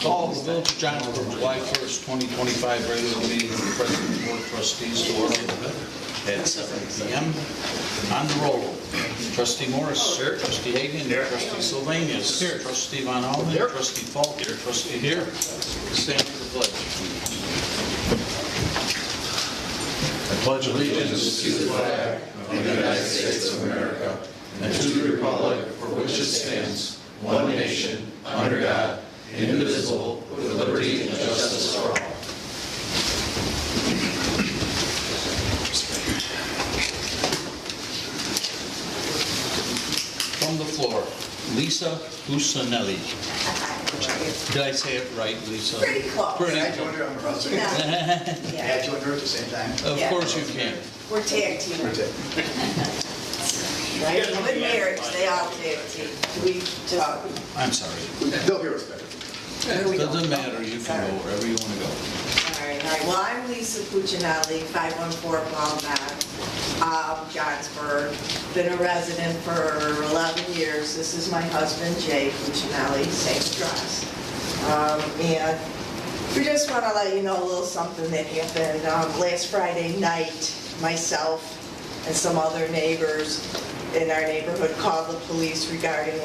Call the Village of Johnsburg, July 1st, 2025, regular meeting of the President and Board of Trustees to order at 7 p.m. On the roll, Trustee Morris. Here. Trustee Hagan. Here. Trustee Sylvanus. Here. Trustee Von Allen. Here. Trustee Falk. Here. Trustee here. Stand for the pledge. I pledge allegiance to the flag of the United States of America and to the republic for which it stands, one nation, under God, indivisible, with liberty and justice for all. From the floor, Lisa Busanelli. Did I say it right, Lisa? Pretty close. Pretty Add you close. and her on the browser. Yeah. Add you and her at the same time. Of course you can. We're tag team. We're taking. Right? With marriage, they all tag team. We talk. I'm sorry. They'll hear us better. Doesn't matter, you can go wherever you want to go. All right. Well, I'm Lisa Puccinelli, 514 Walnut, Johnsburg. Been a resident for 11 years. This is my husband, Jay Puccinelli, same address. And we just want to let you know a little something that happened last Friday night. Myself and some other neighbors in our neighborhood called the police regarding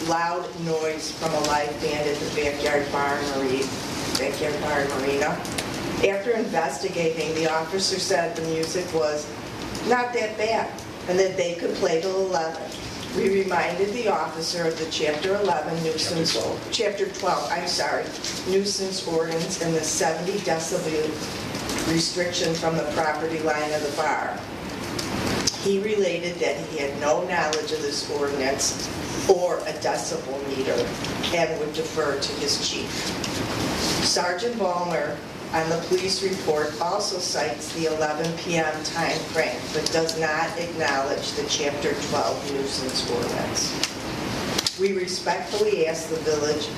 loud noise from a live band at the backyard bar marina. After investigating, the officer said the music was not that bad and that they could play till 11. We reminded the officer of the Chapter 11 nuisance, Chapter 12, I'm sorry, nuisance ordinance and the 70 decibel restriction from the property line of the bar. He related that he had no knowledge of this ordinance or a decibel meter and would defer to his chief. Sergeant Ballmer on the police report also cites the 11 p.m. time frame, but does not acknowledge the Chapter 12 nuisance ordinance. We respectfully ask the village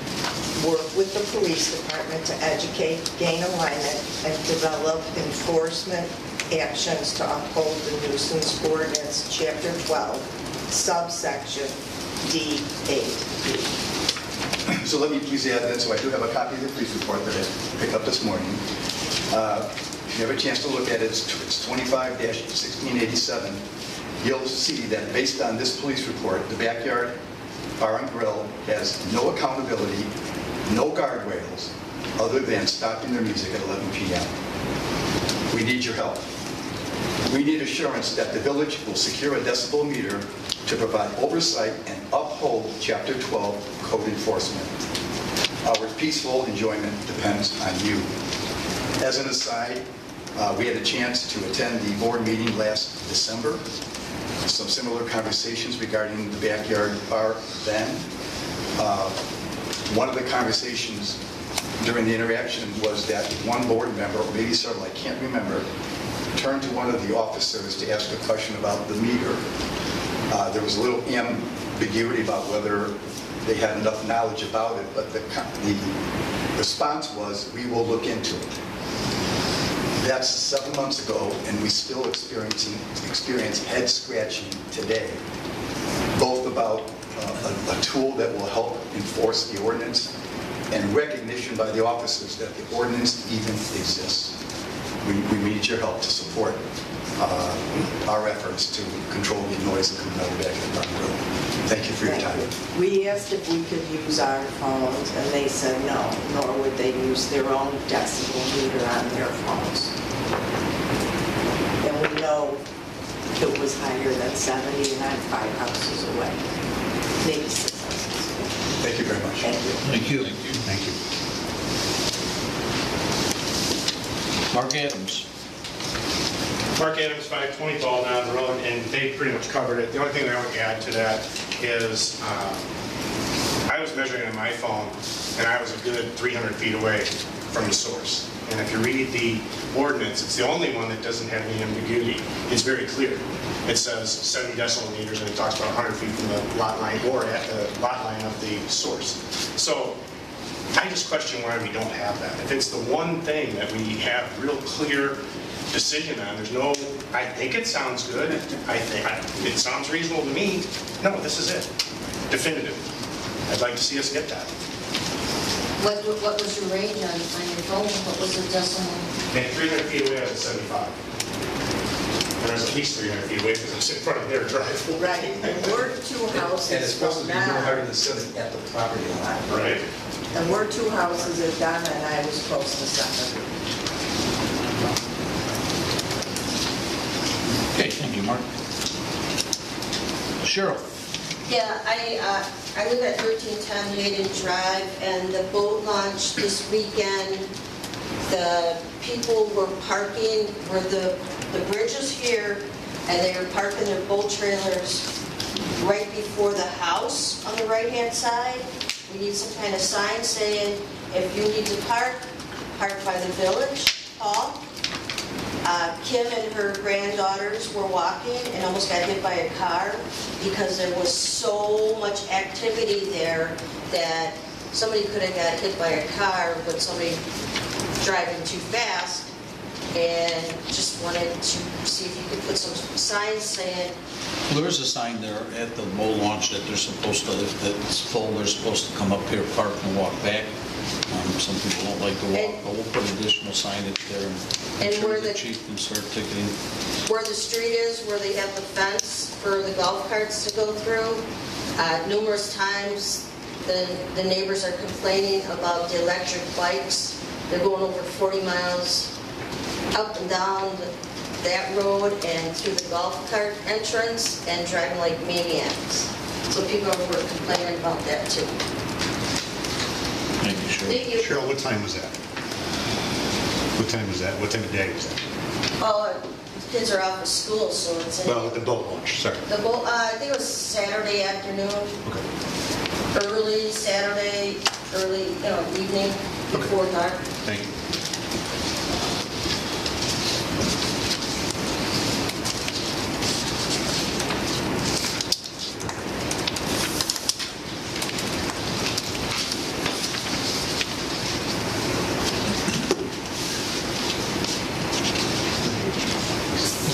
work with the police department to educate, gain alignment, and develop enforcement actions to uphold the nuisance ordinance, Chapter 12, subsection D8. So let me please add that. So I do have a copy of the police report that I picked up this morning. If you have a chance to look at it, it's 25-1687. You'll see that based on this police report, the backyard bar and grill has no accountability, no guardrails, other than stopping their music at 11 p.m. We need your help. We need assurance that the village will secure a decibel meter to provide oversight and uphold Chapter 12 code enforcement. Our peaceful enjoyment depends on you. As an aside, we had a chance to attend the board meeting last December. Some similar conversations regarding the backyard bar then. One of the conversations during the interaction was that one board member, or maybe several, I can't remember, turned to one of the officers to ask a question about the meter. There was a little ambiguity about whether they had enough knowledge about it, but the response was, we will look into it. That's 7 months ago, and we still experience head scratching today, both about a tool that will help enforce the ordinance and recognition by the officers that the ordinance even exists. We need your help to support our efforts to control the noise that comes out of the back of the bar and grill. Thank you for your time. We asked if we could use our phones, and they said no, nor would they use their own decibel meter on their phones. And we know it was higher than 70, and I'm 5 houses away, maybe 6 houses away. Thank you very much. Thank you. Thank you. Thank you. Mark Adams. Mark Adams, 520 Ball down the road, and they pretty much covered it. The only thing that I would add to that is I was measuring on my phone, and I was a good 300 feet away from the source. And if you read the ordinance, it's the only one that doesn't have any ambiguity. It's very clear. It says 70 decibel meters, and it talks about 100 feet from the lot line or at the lot line of the source. So I just question why we don't have that. If it's the one thing that we have real clear decision on, there's no I think it sounds good. It sounds reasonable to me. No, this is it. Definitive. I'd like to see us get that. What was your range on your phone? What was the decimal? And 300 feet away, I was at 75. And I was at least 300 feet away because I was in front of their driveway. Right, and we're 2 houses And it's supposed to from be no higher Donna. than 7 at the property line. Right. And we're 2 houses that Donna and I was close to 7. Okay, thank you, Mark. Cheryl? Yeah, I live at 1310 Hayden Drive, and the boat launch this weekend, the people were parking where the bridge is here, and they were parking their boat trailers right before the house on the right-hand side. We need some kind of sign saying, if you need to park by the village hall. Kim and her granddaughters were walking and almost got hit by a car because there was so much activity there that somebody could have got hit by a car with somebody driving too fast, and just wanted to see if you could put some signs saying, Well, there is a sign there at the boat launch that they're supposed to, if it's full, they're supposed to come up here, park, and walk back. Some people don't like to walk, but we'll put additional signage there, and I'm And sure where the the- chief can start ticketing. where the street is, where they have the fence for the golf carts to go through. Numerous times, the neighbors are complaining about the electric bikes. They're going over 40 miles up and down that road and through the golf cart entrance and driving like maniacs. So people were complaining about that too. Thank you, Cheryl. Thank you. Cheryl, what time was that? What time was that? What time of day was that? Oh, kids are off of school, so it's in. Well, at the boat launch, sorry. The boat, I think it was Saturday afternoon. Okay, Early Saturday, early, evening, before dark. thank you.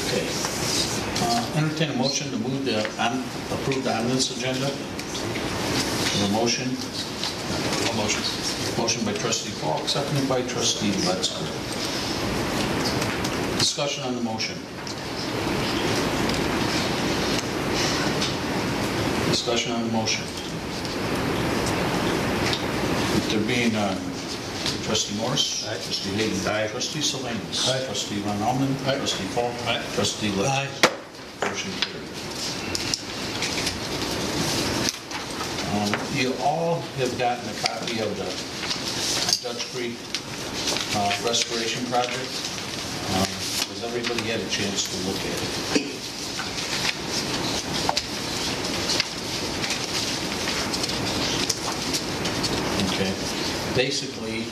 Okay. Entertain a motion to move the approved omnibus agenda. A motion? A motion. Motion by trustee Falk, seconded by trustee Letzker. Discussion on the motion. Discussion on the motion. There being none, trustee Morris. Aye. Trustee Hayden. Aye. Trustee Salinas. Aye. Trustee Van Almen. Aye. Trustee Falk. Aye. Trustee Letzker. Aye. Motion carried. You all have gotten a copy of the Dutch Creek restoration project. Has everybody had a chance to look at it? Okay. Basically,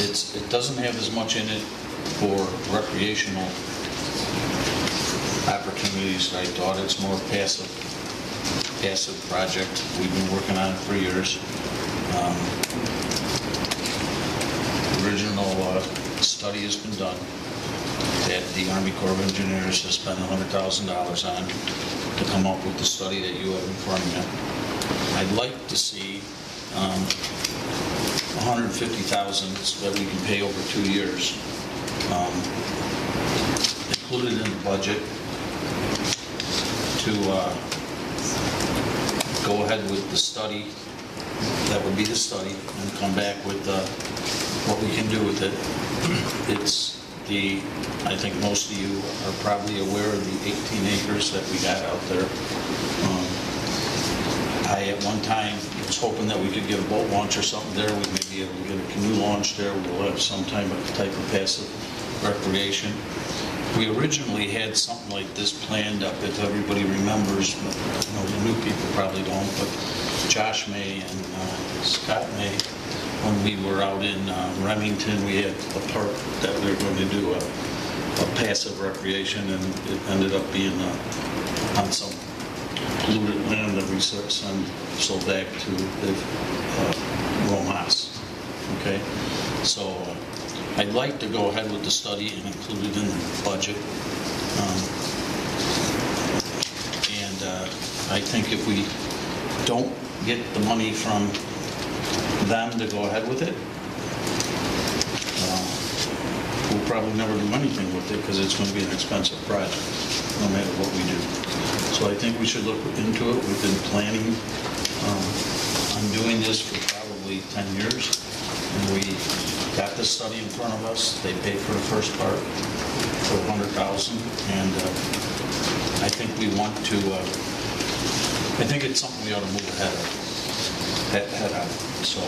it doesn't have as much in it for recreational opportunities as I thought. It's more passive project. We've been working on it for years. Original study has been done that the Army Corps of Engineers has spent $100,000 on to come up with the study that you have in front of you. I'd like to see $150,000 so that we can pay over 2 years. Included in the budget to go ahead with the study. That would be the study, and come back with what we can do with it. I think most of you are probably aware of the 18 acres that we got out there. I, at one time, was hoping that we could get a boat launch or something there. We may be able to get a canoe launch there. We'll have some type of passive recreation. We originally had something like this planned up, if everybody remembers, but the new people probably don't, but Josh May and Scott May, when we were out in Remington, we had a park that we were going to do a passive recreation, and it ended up being on some polluted land that we sold back to the Romas. Okay, so I'd like to go ahead with the study and include it in the budget. I think if we don't get the money from them to go ahead with it, we'll probably never do anything with it because it's going to be an expensive project, no matter what we do. So I think we should look into it. We've been planning on doing this for probably 10 years. And we got this study in front of us. They paid for the first part for $100,000. And I think we want to, I think it's something we ought to move ahead on. So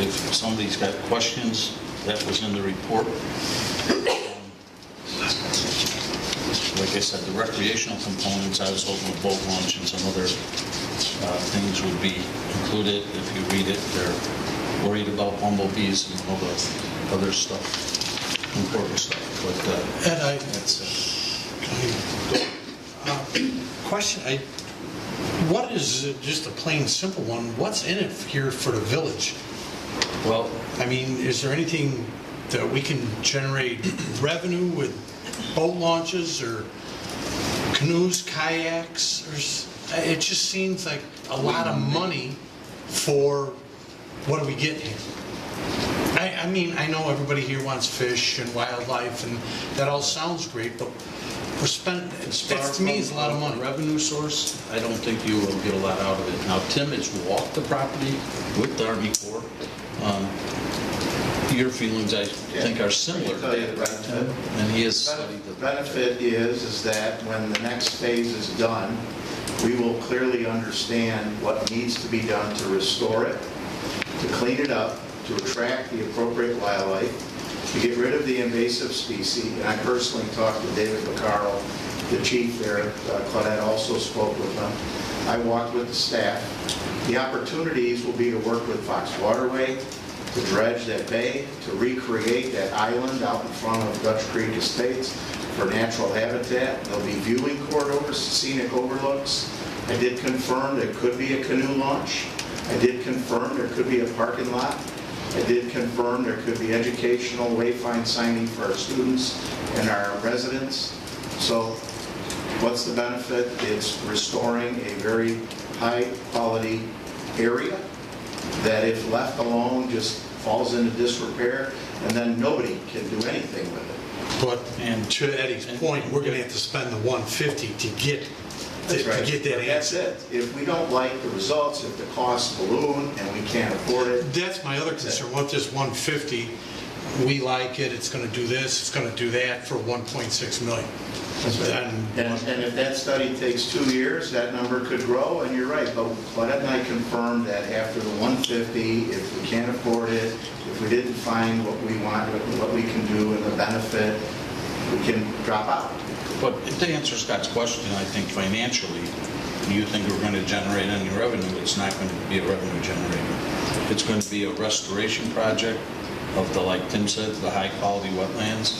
if somebody's got questions, that was in the report. Like I said, the recreational components, I was hoping a boat launch and some other things would be included. If you read it, they're worried about bumblebees and all the other stuff, important stuff. But Ed, that's question, what is, just a plain simple one, what's in it here for the village? well, I mean, is there anything that we can generate revenue with boat launches or canoes, kayaks? It just seems like a lot of money for, what do we get here? I mean, I know everybody here wants fish and wildlife, and that all sounds great, but we're spending, to me, it's a lot of money. Revenue source, I don't think you will get a lot out of it. Now, Tim has walked the property with the Army Corps. Your feelings, I think, are similar to that, right, Tim? And he has studied The benefit is that when the next phase is done, we will clearly understand what needs to be done to restore it, to clean it up, to attract the appropriate wildlife, to get rid of the invasive species. And I personally talked to David Vaccaro, the chief there. Claudette also spoke with him. I walked with the staff. The opportunities will be to work with Fox Waterway, to dredge that bay, to recreate that island out in front of Dutch Creek Estates for natural habitat. There'll be viewing corridors, scenic overlooks. I did confirm there could be a canoe launch. I did confirm there could be a parking lot. I did confirm there could be educational wayfind signing for our students and our residents. So what's the benefit? It's restoring a very high quality area that if left alone just falls into disrepair, and then nobody can do anything with it. But, and to Eddie's point, we're gonna have to spend the 150 to get That's right. to get that That's answer. it. If we don't like the results, if the costs balloon and we can't afford it, That's my other concern. What if this 150, we like it, it's gonna do this, it's gonna do that for 1.6 million? that's right. And if that study takes 2 years, that number could grow, and you're right. But Claudette and I confirmed that after the 150, if we can't afford it, if we didn't find what we want, what we can do and the benefit, we can drop out. But to answer Scott's question, I think financially, you think we're going to generate any revenue, it's not going to be a revenue generator. It's going to be a restoration project of the, like Tim said, the high-quality wetlands.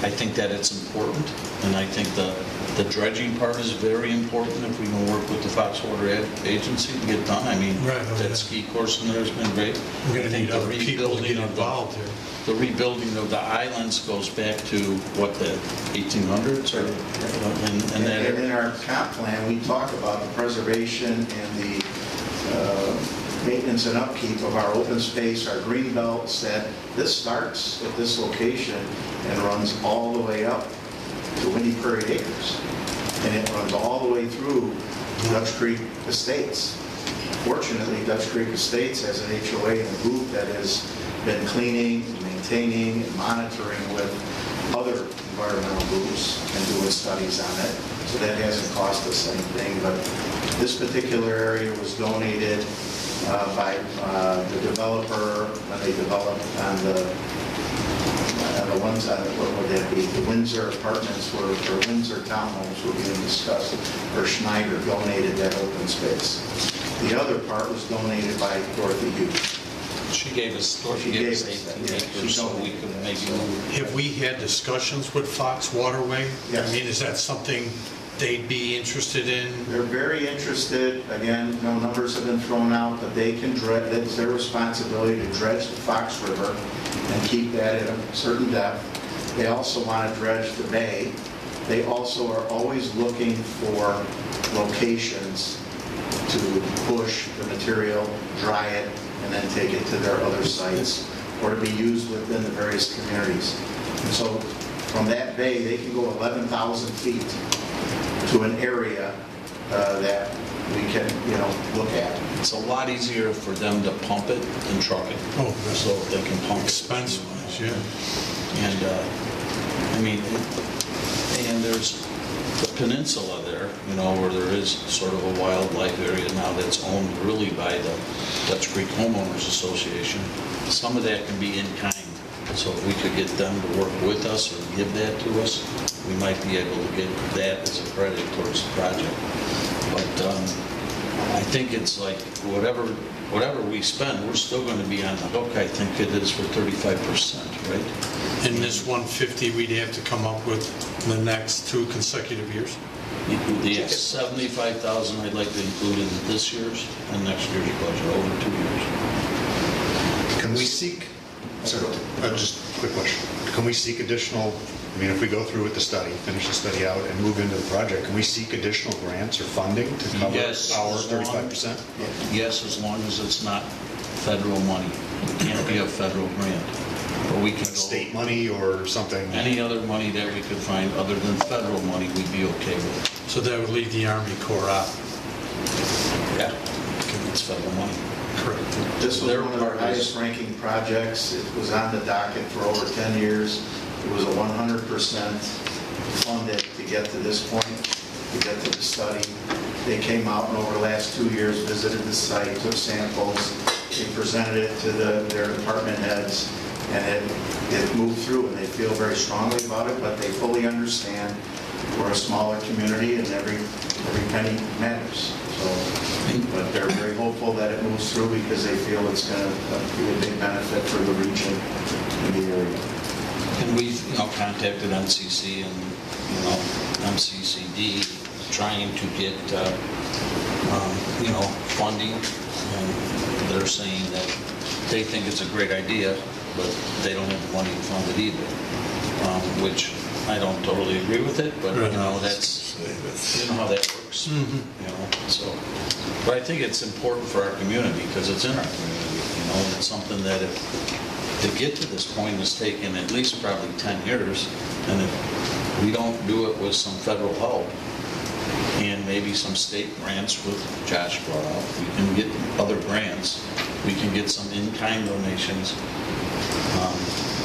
I think that it's important, and I think the dredging part is very important if we can work with the Fox Water Agency to get done. I mean, Right, okay. that ski course in there has been great. We're I gonna think need other people to get involved here. the rebuilding of the islands goes back to, what, the 1800s? Or, and that And in our comp plan, we talk about the preservation and the maintenance and upkeep of our open space, our green belts, that this starts at this location and runs all the way up to Windy Prairie Acres. And it runs all the way through Dutch Creek Estates. Fortunately, Dutch Creek Estates has an HOA and a group that has been cleaning, maintaining, and monitoring with other environmental groups and doing studies on it. So that hasn't cost us anything, but this particular area was donated by the developer when they developed on the ones on, what would that be? The Windsor apartments or Windsor townhomes were being discussed, or Schneider donated that open space. The other part was donated by Dorothy Hughes. she gave us, She gave gave us us that, 18 yeah. acres, so we could maybe move. Have we had discussions with Fox Waterway? Yes. I mean, is that something they'd be interested in? They're very interested, again, no numbers have been thrown out, but they can dredge, it's their responsibility to dredge the Fox River and keep that at a certain depth. They also want to dredge the bay. They also are always looking for locations to push the material, dry it, and then take it to their other sites, or to be used within the various communities. And so from that bay, they can go 11,000 feet to an area that we can, look at. It's a lot easier for them to pump it than truck it. Oh, So they can pump it. expense-wise, yeah. And, and there's the peninsula there, where there is sort of a wildlife area now that's owned really by the Dutch Creek Homeowners Association. Some of that can be in kind. So if we could get them to work with us or give that to us, we might be able to get that as a credit towards the project. But I think it's like whatever we spend, we're still going to be on the hook. I think it is for 35%, right? And this 150 we'd have to come up with the next 2 consecutive years? The 75,000 I'd like to include in this year's and next year's budget, over 2 years. Can we seek, just a quick question, can we seek additional, if we go through with the study, finish the study out and move into the project, can we seek additional grants or funding to cover Yes, our as long- 35%? Yes, as long as it's not federal money. It can't be a federal grant. But we can go... State money or something? Any other money that we could find other than federal money, we'd be okay with. So that would leave the Army Corps out. Yeah. Because it's federal money. Correct. This was Their one of our part is- highest ranking projects. It was on the docket for over 10 years. It was a 100% funded to get to this point, to get to the study. They came out and over the last 2 years visited the site, took samples, they presented it to their department heads, and it moved through, and they feel very strongly about it, but they fully understand we're a smaller community and every penny matters. But they're very hopeful that it moves through because they feel it's going to be a big benefit for the region and the area. And we've, contacted NCC and, MCCD, trying to get, funding. And they're saying that they think it's a great idea, but they don't have the money to fund it either. Which I don't totally agree with it, but, that's, how that works. So, but I think it's important for our community because it's in our community, and it's something that to get to this point has taken at least probably 10 years, and if we don't do it with some federal help and maybe some state grants with Josh brought up, we can get other grants, we can get some in-kind donations.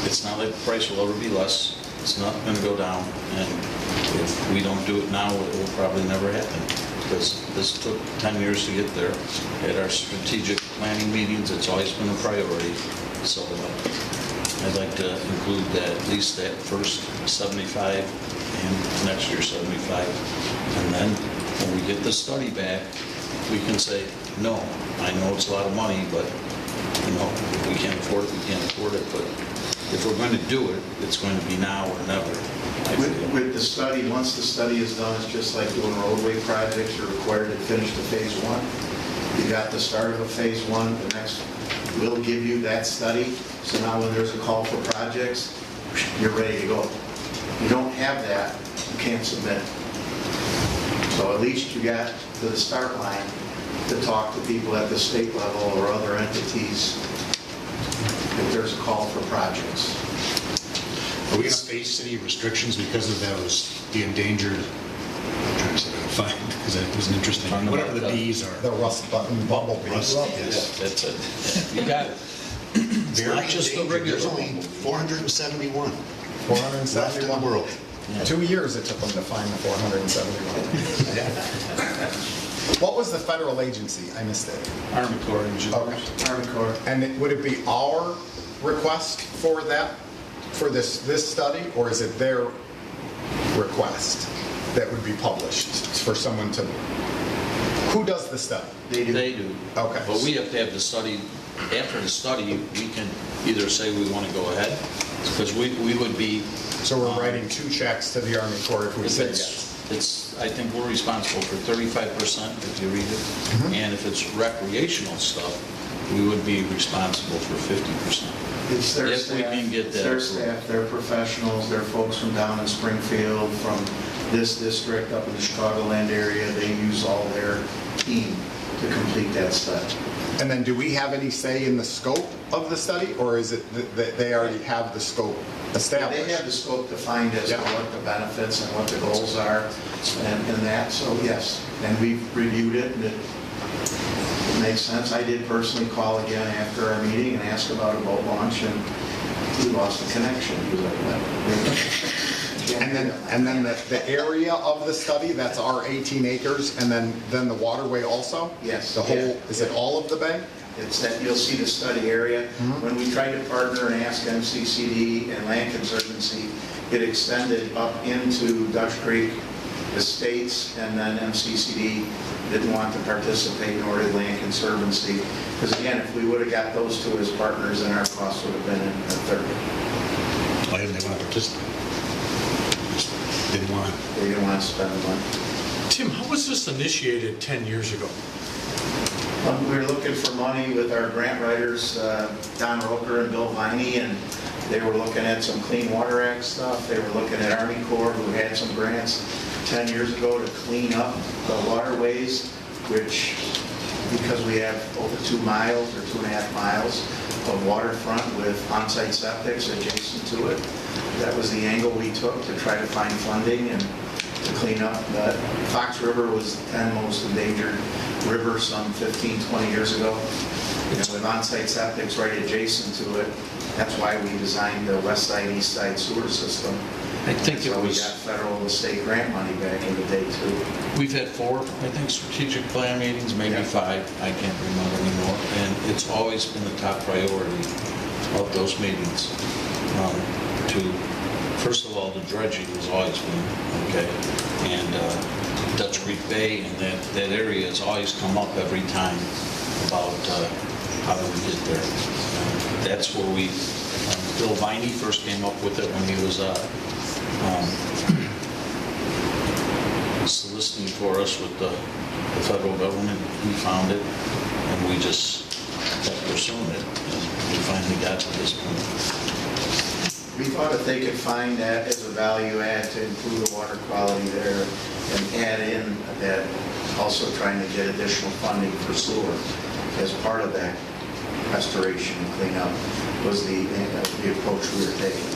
It's not like the price will ever be less, it's not going to go down, and if we don't do it now, it will probably never happen, because this took 10 years to get there. At our strategic planning meetings, it's always been a priority. So I'd like to include that, at least that first 75 and next year 75. And then when we get the study back, we can say, no, I know it's a lot of money, but if we can't afford it, we can't afford it. But if we're going to do it, it's going to be now or never. With the study, once the study is done, it's just like doing roadway projects. You're required to finish the phase 1. You got the start of a phase 1, the next will give you that study. So now when there's a call for projects, you're ready to go. You don't have that, you can't submit. So at least you got to the start line to talk to people at the state level or other entities if there's a call for projects. Are we going to face any restrictions because of the endangered, I'm trying to say what I find, because it was an interesting, whatever the bees are. The rust button bumblebee. Rust, Yeah, yes. that's it. You got it. It's Very not just the endangered. regular There's only bumblebee. 471 left in 471. the world. 2 years it took them to find the 471. What was the federal agency? I missed it. Army Corps engineers. Okay. Army Corps. And would it be our request for that, for this study, or is it their request that would be published for someone to, who does the study? They do. They do. Okay. But we have to have the study, after the study, we can either say we want to go ahead, because we would be... So we're writing 2 checks to the Army Corps if we If say it's, yes. I think we're responsible for 35% if you read it. And if it's recreational stuff, we would be responsible for 50%. It's their If staff. we can get It's that their approval. staff, they're professionals, they're folks from down in Springfield, from this district, up in the Chicagoland area. They use all their team to complete that study. And then do we have any say in the scope of the study, or is it that they already have the scope established? They have the scope defined as to Yeah. what the benefits and what the goals are and that, so yes. And we've reviewed it, and it makes sense. I did personally call again after our meeting and ask about a boat launch, and we lost the connection. He was like, "No." And then the area of the study, that's our 18 acres, and then the waterway also? Yes. The whole, Yeah. is it all of the bay? It's that, you'll see the study area. When we tried to partner and ask MCCD and Land Conservancy, it extended up into Dutch Creek, Estates, and then MCCD didn't want to participate, nor did Land Conservancy. Because again, if we would have got those two as partners, then our cost would have been a third. Why didn't they want to participate? Just didn't want. They didn't want to spend the money. Tim, how was this initiated 10 years ago? We were looking for money with our grant writers, Don Roker and Bill Viney, and they were looking at some Clean Water Act stuff. They were looking at Army Corps, who had some grants 10 years ago to clean up the waterways, which, because we have over 2 miles or 2.5 miles of waterfront with on-site septics adjacent to it, that was the angle we took to try to find funding and to clean up. The Fox River was the 10th most endangered river some 15, 20 years ago. And with on-site septics right adjacent to it, that's why we designed the west side, east side sewer system. I think So it we was, got federal and state grant money back in the day too. we've had 4, I think, strategic plan meetings, maybe Yeah. 5, I can't remember anymore. And it's always been the top priority of those meetings. First of all, the dredging has always been, okay. And Dutch Creek Bay and that area has always come up every time about how do we get there. That's where Bill Viney first came up with it when he was soliciting for us with the federal government. He found it, and we just kept pursuing it, and we finally got to this point. We thought if they could find that as a value add to improve the water quality there and add in that, also trying to get additional funding for sewer as part of that restoration and cleanup was the approach we were taking.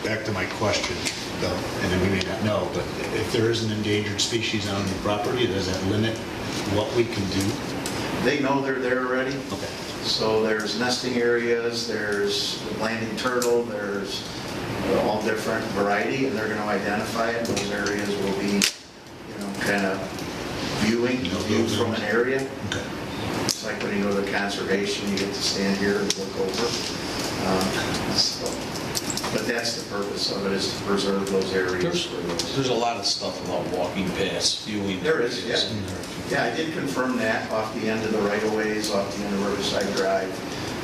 Back to my question, though, and we may not know, but if there is an endangered species on the property, does that limit what we can do? They know they're there already. Okay. So there's nesting areas, there's landing turtle, there's all different variety, and they're going to identify it. Those areas will be, kind of viewing from an area. Okay. It's like when you go to conservation, you get to stand here and look over. But that's the purpose of it, is to preserve those areas. for those. There's a lot of stuff about walking past, viewing. There is, yeah. areas in there. Yeah, I did confirm that off the end of the right-of-ways, off the end of Riverside Drive.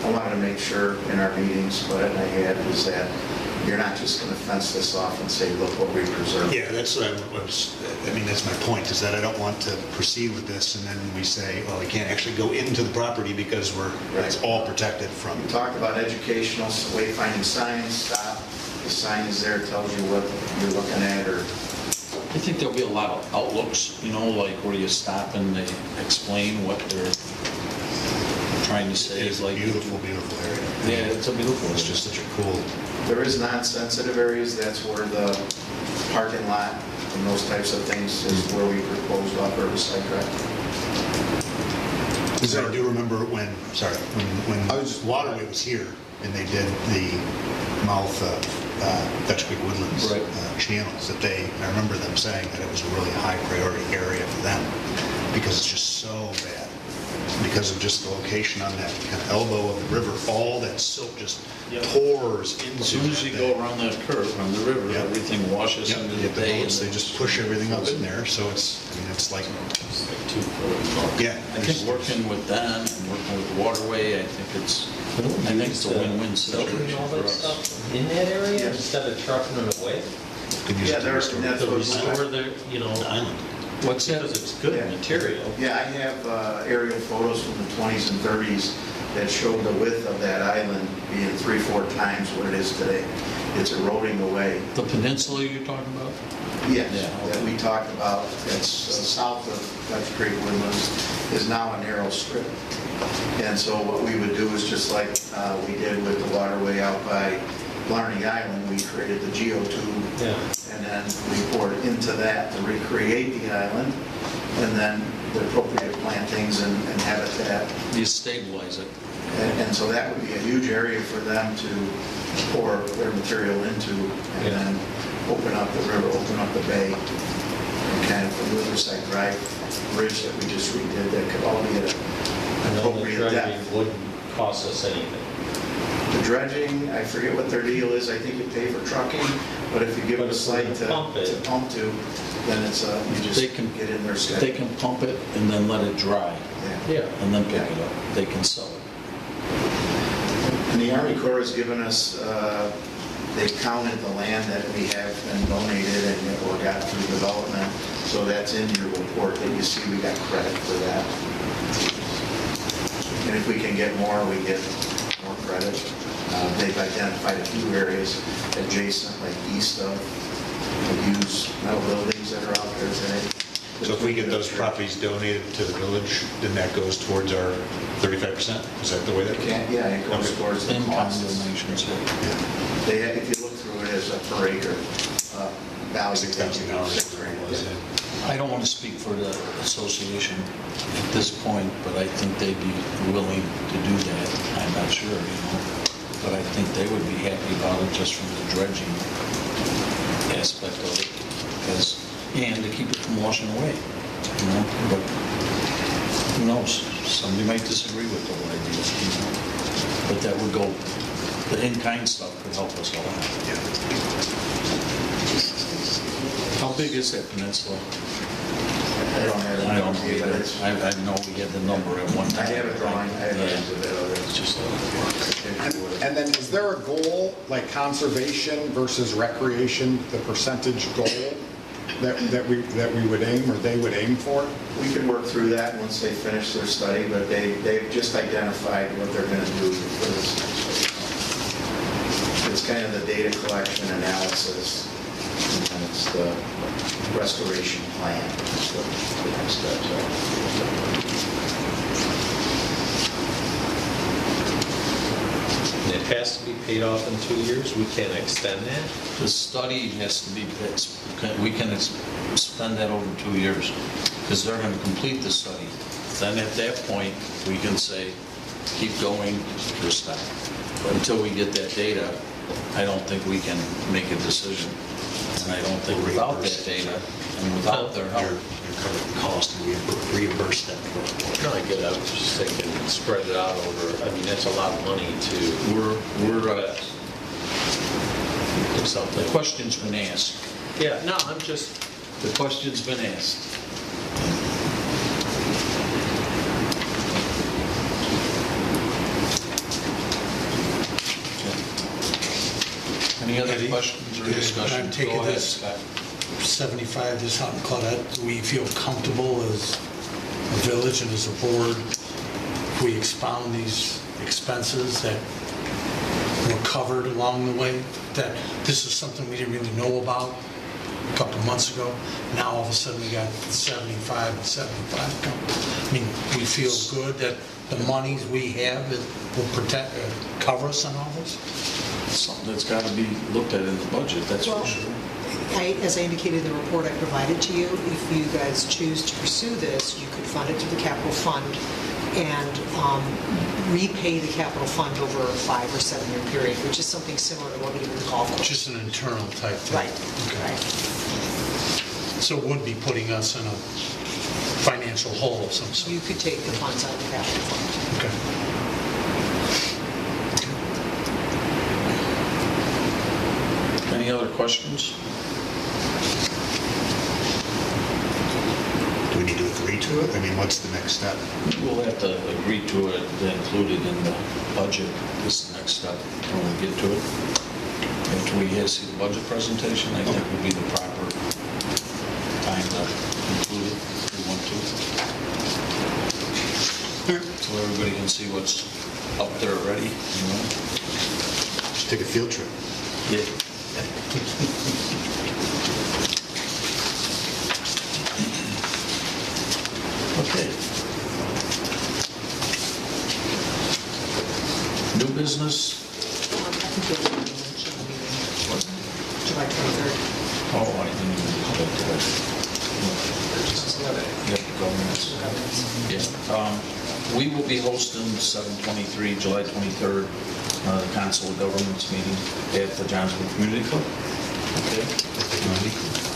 I wanted to make sure in our meetings, what I had was that you're not just going to fence this off and say, look what we preserved. Yeah, that's what that's my point, is that I don't want to proceed with this and then we say, well, we can't actually go into the property because it's all protected from. We talked about educational, wayfinding signs, stop. The sign is there, tells you what you're looking at, or I think there'll be a lot of outlooks, like where you stop and they explain what they're trying to say. It's a beautiful, beautiful area. Yeah, it's a beautiful. It's just such a cool. there is non-sensitive areas. That's where the parking lot and those types of things is where we proposed off Riverside Drive. I do remember when Waterway was here and they did the mouth of Dutch Creek Woodlands Right. channels, I remember them saying that it was a really high priority area for them because it's just so bad. Because of just the location on that kind of elbow of the river, all that silt just pours into. As soon as you go around that curve on the river, Yep. everything washes Yep, into you the get the bay. boats, and they just push everything up in there, so it's like, yeah. I think working with them and working with the waterway, I think it's a win-win situation Building all for that us. stuff in that area Yes. instead of trucking them away? Could use Yeah, it to there's, and restore. that's what. Restore the, you know, Island. What's that? because it's good Yeah. material. Yeah, I have aerial photos from the 20s and 30s that show the width of that island being 3-4 times what it is today. It's eroding away. The peninsula you're talking about? Yes, Yeah, that okay. we talked about, that's south of Dutch Creek Woodlands, is now a narrow strip. And so what we would do is just like we did with the waterway out by Blarney Island, we created the geotube. Yeah. And then we poured into that to recreate the island, and then the appropriate plantings and habitat. You stabilize it. And so that would be a huge area for them to pour their material into, and Yeah. then open up the river, open up the bay, and kind of the Riverside Drive bridge that we just redid, that could all be at And an then the appropriate dredging depth. wouldn't cost us anything. The dredging, I forget what their deal is, I think you pay for trucking, but if you give But it a if site we to pump it- to pump to, then it's, you They just can- get in their They schedule. can pump it and then let it dry, Yeah. Yeah. and then pick it up. They can sell it. And the Army Corps has given us, they've counted the land that we have been donated and or got through development, so that's in your report that you see we got credit for that. And if we can get more, we get more credit. They've identified a few areas adjacent, like east of used metal buildings that are out there today. So if we get those properties donated to the village, then that goes towards our 35%? Is that the way that goes? Yeah, it goes towards the In-kind costs. donations. They, if you look through it as a per acre value. $6,000 $6 grand, was yeah. it? I don't want to speak for the association at this point, but I think they'd be willing to do that. I'm not sure, but I think they would be happy about it just from the dredging aspect of it, because, and to keep it from washing away, but who knows? Somebody might disagree with the whole idea, but that would go, the in-kind stuff could help us a lot. How big is that peninsula? I don't have it. I don't know But either. it's- I know we had the number at one I time. have a drawing, I have Yeah. a exhibit of it. It's just And then is there a goal, like conservation versus recreation, the percentage goal that we would aim or they would aim for? We can work through that once they finish their study, but they've just identified what they're going to do for this next phase. It's kind of the data collection analysis, and then it's the restoration plan. That's what the next steps are. And it has to be paid off in 2 years? We can't extend that? The study has to be, we can spend that over 2 years, because they're going to complete the study. Then at that point, we can say, keep going or stop. But until we get that data, I don't think we can make a decision. And I don't think without that data and without their help. You're covering cost and we reimburse them for it. No, I get it. I was just thinking, spread it out over, I mean, that's a lot of money to We're invest. Do the something. question's been asked. Yeah, no, I'm just, The question's been asked. Any other Eddie? questions or Yeah, discussion? I'm taking Go ahead, this. Scott. 75 is something, Claudette, do we feel comfortable as a village and as a board if we expound these expenses that were covered along the way? That this is something we didn't really know about a couple of months ago. Now all of a sudden we got 75 and 75. I mean, we feel good that the monies we have will protect, cover us on all this? Something that's got to be looked at in the budget, that's for Well, sure. As I indicated in the report I provided to you, if you guys choose to pursue this, you could fund it through the capital fund and repay the capital fund over a 5 or 7 year period, which is something similar to what we do with the golf course. Just an internal type thing? Right, Okay. right. So it would be putting us in a financial hole of some sort? You could take the funds out of the capital fund. Okay. Any other questions? Do we need to agree to it? I mean, what's the next step? We'll have to agree to it, include it in the budget, this is the next step when we get to it. after we see the budget presentation, I think would be the proper time to include it if we want to. So everybody can see what's up there already, you know? Just take a field trip. Yeah. Okay. New business? I think you have to mention the meeting, July 23rd. Oh, I didn't even look at that. Yeah, governments. Yeah. We will be hosting 7/23, July 23rd, Council of Governments meeting at the Johnsburg Community Club. Okay.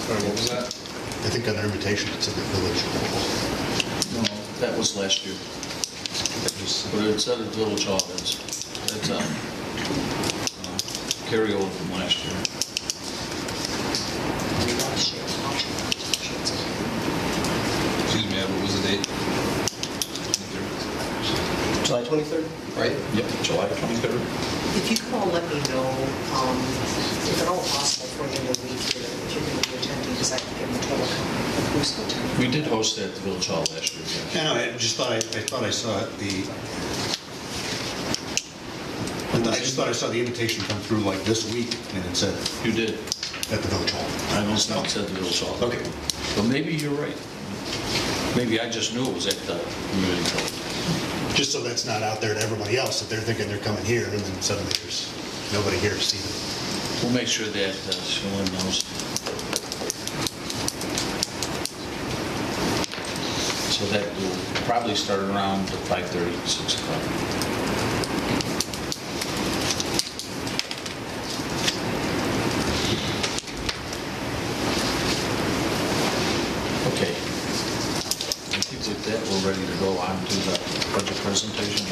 What was that? I think on their invitation, it's in the village. No, that was last year. But it said at Village Hall, it's a carryover from last year. Excuse me, what was the date? July 23rd? Right. Yep, July 23rd. If you could all let me know, if at all possible, for the end of the week here, if you're going to be attending, because I can give them a total count of who's attending. We did host it at the Village Hall last year. Yeah, no, I just thought I saw I just thought I saw the invitation come through like this week, and it said You did. at the village hall. I don't know it said the Village Hall. Okay. But maybe you're right. Maybe I just knew it was at the community club. Just so that's not out there to everybody else, that they're thinking they're coming here, and then suddenly there's nobody here to see them. We'll make sure that Shalyn knows. So that will probably start around 5:30, 6 o'clock. Okay. I think with that, we're ready to go on to the budget presentation.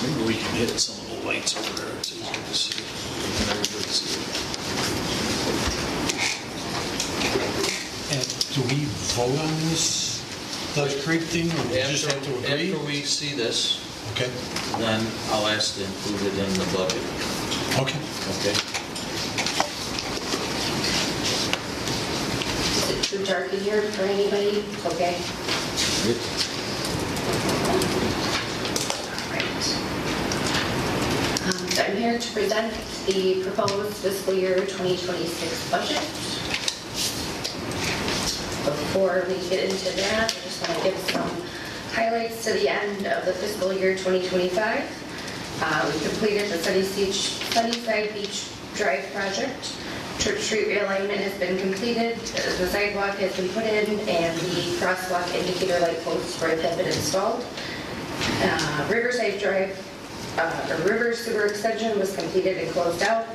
Maybe we can hit some of the lights over there. It's easier to see. Can everybody see it? And do we vote on this Dutch Creek thing, or we just have to agree? After we see this, Okay, then I'll ask to include it in the budget. okay. Okay? Is it too dark in here for anybody? Okay. Right. So I'm here to present the proposed fiscal year 2026 budget. Before we get into that, I just want to give some highlights to the end of the fiscal year 2025. We completed the Sunnyside Beach Drive project. Church Street realignment has been completed, the sidewalk has been put in, and the crosswalk indicator light posts have been installed. Riverside Drive, River Sewer Extension was completed and closed out.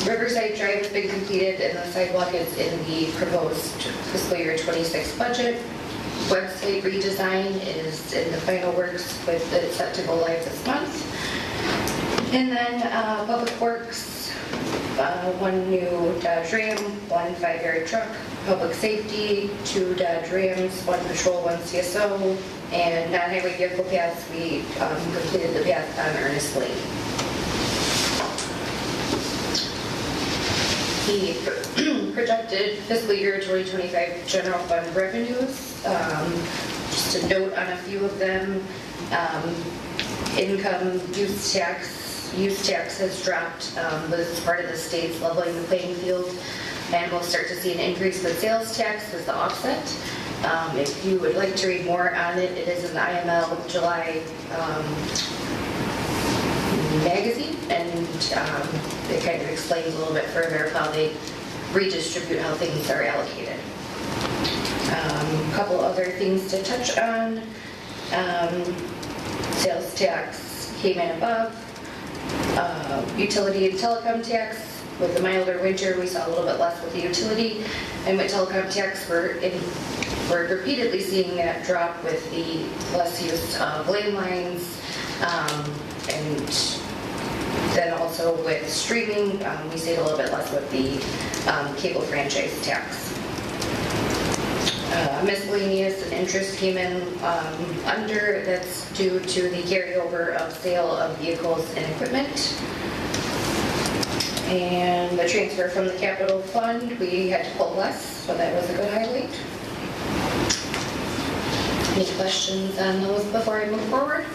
Riverside Drive has been completed, and the sidewalk is in the proposed fiscal year 26 budget. Website redesign is in the final works with it set to go live this month. And then Public Works, one new Dodge Ram, one 5-yard truck. Public Safety, 2 Dodge Rams, 1 patrol, 1 CSO. And non-highway vehicle paths, we completed the path on Ernest Lane. The projected fiscal year 2025 general fund revenues, just a note on a few of them. Income use tax has dropped, but it's part of the state's leveling the playing field, and we'll start to see an increase with sales tax as the offset. If you would like to read more on it, it is in the IML July magazine, and it kind of explains a little bit further how they redistribute how things are allocated. A couple other things to touch on. Sales tax came in above. Utility and telecom tax, with the milder winter, we saw a little bit less with the utility, and with telecom tax, we're repeatedly seeing that drop with the less use of landlines, and then also with streaming, we see a little bit less with the cable franchise tax. Miscellaneous and interest came in under, that's due to the carryover of sale of vehicles and equipment. And the transfer from the capital fund, we had to pull less, so that was a good highlight. Any questions on those before I move forward?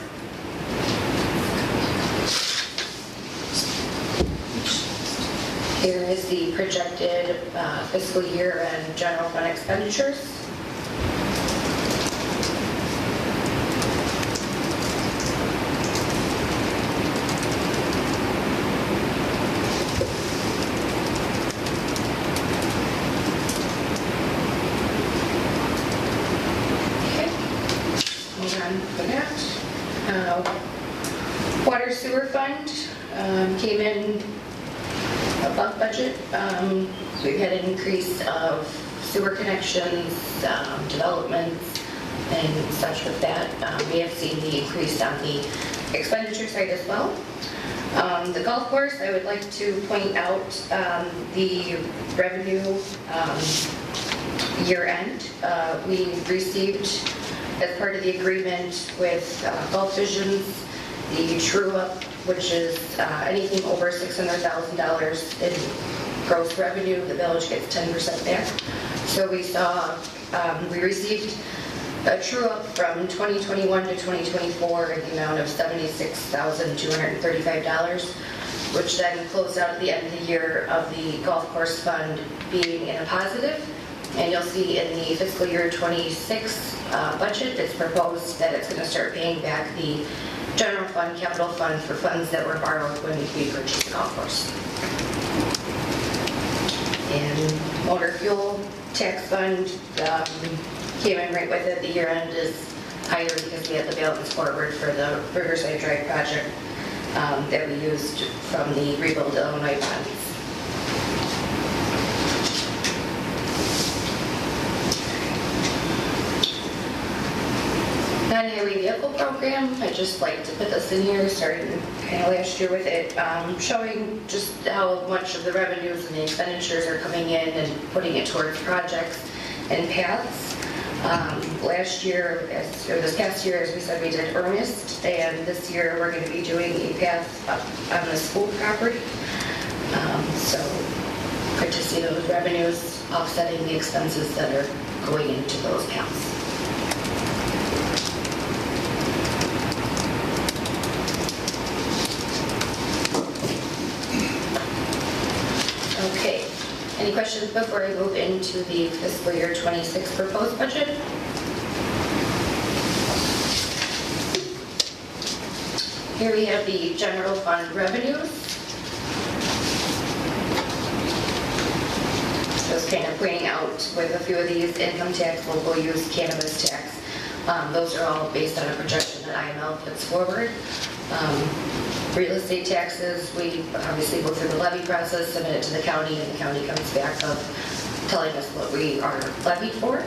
Here is the projected fiscal year and general fund expenditures. For that. Water sewer fund came in above budget. We've had an increase of sewer connections, developments, and such with that. We have seen the increase on the expenditure side as well. The golf course, I would like to point out the revenue year end. We received, as part of the agreement with Golf Visions, the true up, which is anything over $600,000 in gross revenue, the village gets 10% back. So we received a true up from 2021 to 2024 in the amount of $76,235, which then closed out at the end of the year of the golf course fund being in a positive. And you'll see in the fiscal year 26 budget, it's proposed that it's going to start paying back the general fund, capital fund for funds that were borrowed when we purchased the golf course. And motor fuel tax fund came in right with it. The year end is higher because we had the balance forward for the Riverside Drive project that we used from the Rebuild Illinois funds. Non-highway vehicle program, I just like to put this in here, starting kind of last year with it, showing just how much of the revenues and the expenditures are coming in and putting it towards projects and paths. Last year, or this past year, as we said, we did Earnest, and this year we're going to be doing a path up on the school property. So good to see those revenues offsetting the expenses that are going into those paths. Okay, any questions before I move into the fiscal year 26 proposed budget? Here we have the general fund revenues. Just kind of pointing out with a few of these, income tax, local use, cannabis tax. Those are all based on a projection that IML puts forward. Real estate taxes, we obviously go through the levy process, submit it to the county, and the county comes back of telling us what we are levied for.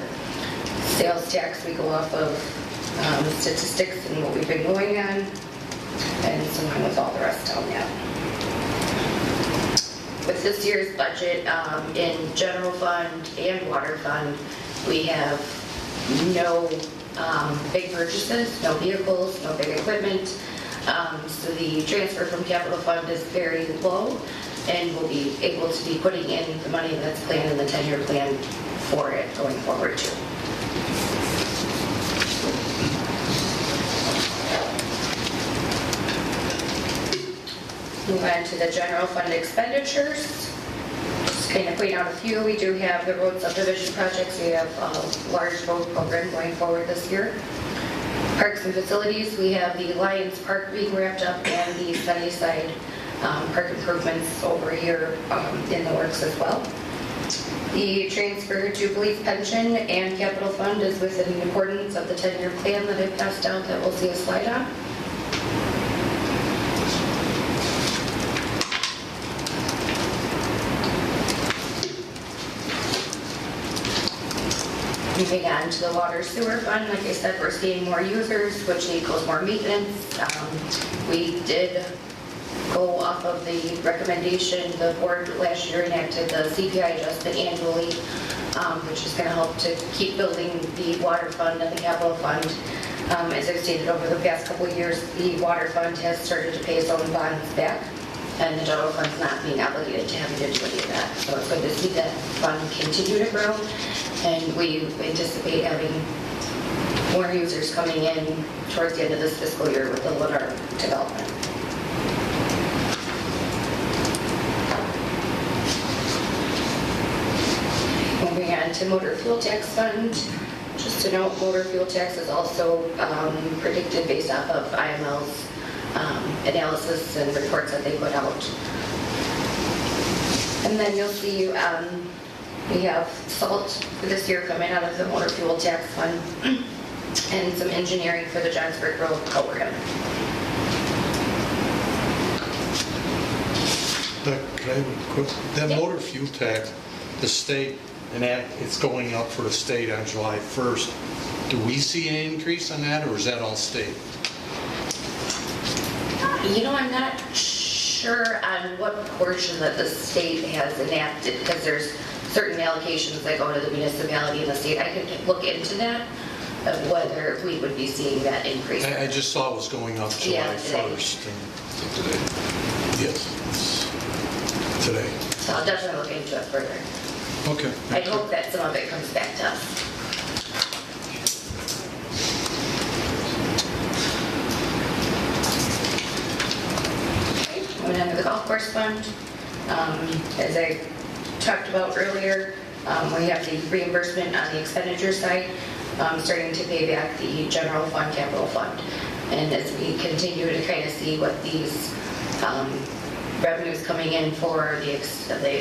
Sales tax, we go off of statistics and what we've been going on, and so on with all the rest on that. With this year's budget, in general fund and water fund, we have no big purchases, no vehicles, no big equipment. So the transfer from capital fund is very low, and we'll be able to be putting in the money that's planned in the 10-year plan for it going forward too. Move on to the general fund expenditures. Just kind of point out a few. We do have the road subdivision projects. We have a large road program going forward this year. Parks and facilities, we have the Lions Park being wrapped up and the Sunnyside park improvements over here in the works as well. The transfer to police pension and capital fund is within the accordance of the 10-year plan that I passed out that we'll see a slide on. Moving on to the water sewer fund, like I said, we're seeing more users, which equals more maintenance. We did go off of the recommendation, the board last year enacted the CPI adjustment annually which is going to help to keep building the water fund and the capital fund. As I've stated, over the past couple of years, the water fund has started to pay its own bonds back, and the general fund's not being obligated to having to do any of that. So it's good to see that fund continue to grow, and we anticipate having more users coming in towards the end of this fiscal year with the Lennar development. Moving on to motor fuel tax fund. Just to note, motor fuel tax is also predicted based off of IML's analysis and reports that they put out. And then you'll see we have salt for this year coming out of the motor fuel tax fund and some engineering for the Johnsburg Road program. Could I have a quick, that Yeah. motor fuel tax, the state, and that, it's going up for the state on July 1st. Do we see an increase on that, or is that all state? I'm not sure on what portion that the state has enacted, because there's certain allocations that go to the municipality and the state. I could look into that, of whether we would be seeing that increase. I just saw it was going up July Yeah, today. 1st. Today? Yes, it's today. So I'll definitely look into it further. Okay. I hope that some of it comes back to us. Moving on to the golf course fund. As I talked about earlier, we have the reimbursement on the expenditure side, starting to pay back the general fund, capital fund. And as we continue to kind of see what these revenues coming in for the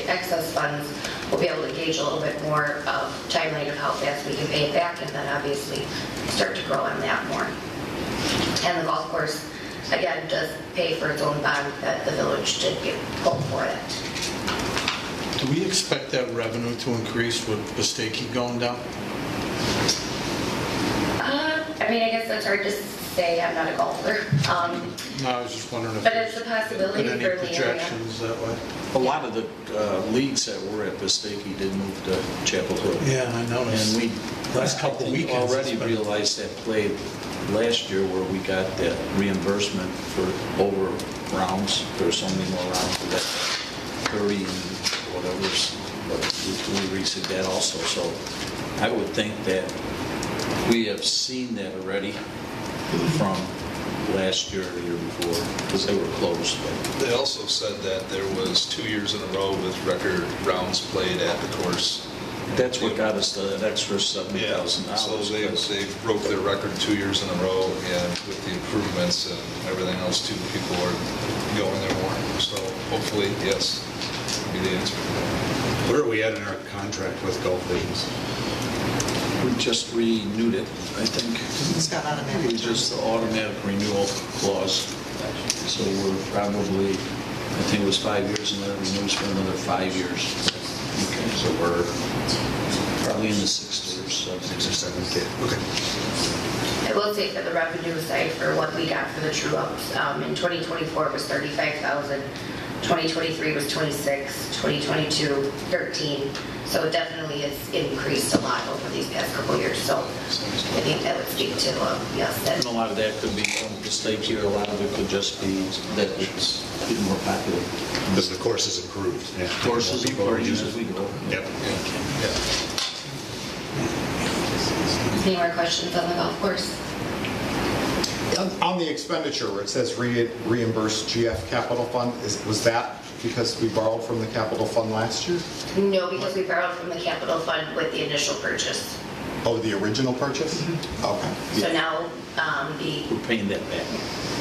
excess funds, we'll be able to gauge a little bit more of timeline of how fast we can pay it back, and then obviously start to grow on that more. And the golf course, again, does pay for its own bond that the village did get pulled for it. Do we expect that revenue to increase with the state keep going down? I guess that's hard to say. I'm not a golfer. No, I was just wondering if. But it's a possibility Could any for the area. projections that way? A lot of the leagues that were at Pistaki did move to Chapel Hill. Yeah, I noticed. And we, Last couple I think weekends, already it's been- realized that play last year where we got that reimbursement for over rounds. There were so many more rounds for that 30 and whatever. But we reached that also. So I would think that we have seen that already from last year or the year before, because they were closed. They also said that there was 2 years in a row with record rounds played at the course. That's what got us that extra $70,000. So they broke their record 2 years in a row, and with the improvements and everything else too, people are going there more. So hopefully, yes, would be the answer. Where are we at in our contract with Gulf Visions? We just renewed it, I think. It's got automatic. We just automatic renewal clause. So we're probably, I think it was 5 years, and then it renews for another 5 years. Okay, so we're probably in the 6th or 7th. Okay. I will say for the revenue side, for what we got for the true ups, in 2024 it was $35,000, 2023 was $26,000, 2022 $13,000. So it definitely has increased a lot over these past couple of years. So I think that would speak to, yes, And that. a lot of that could be from the state here, a lot of it could just be that it's getting more popular. Because the course has improved. Yeah. Courses, People are use using as we go. Yep. Any more questions on the golf course? On the expenditure, where it says reimburse GF capital fund, was that because we borrowed from the capital fund last year? No, because we borrowed from the capital fund with the initial purchase. Oh, the original purchase? Okay. So now We're paying that back.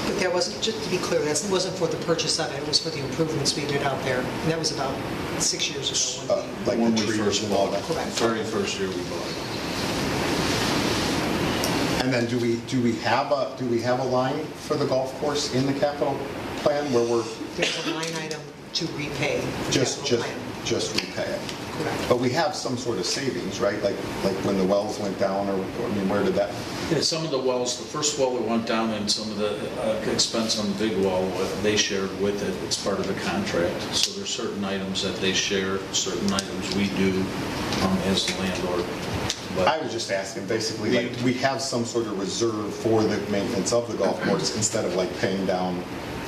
But that wasn't, just to be clear, that wasn't for the purchase of it, it was for the improvements we did out there. And that was about 6 years ago. Like When the we trees first and all bought it, that. Correct. very first year we bought it. And then do we have a line for the golf course in the capital plan where we're There's a line item to repay the just capital plan. repay it? Correct. But we have some sort of savings, right? Like when the wells went down, or I mean, where did that Yeah, some of the wells, the first well we went down and some of the expense on the big well, they shared with it. It's part of the contract. So there's certain items that they share, certain items we do as the landlord. But I was just asking, basically, like, we have some sort of reserve for the maintenance of the golf course instead of like paying down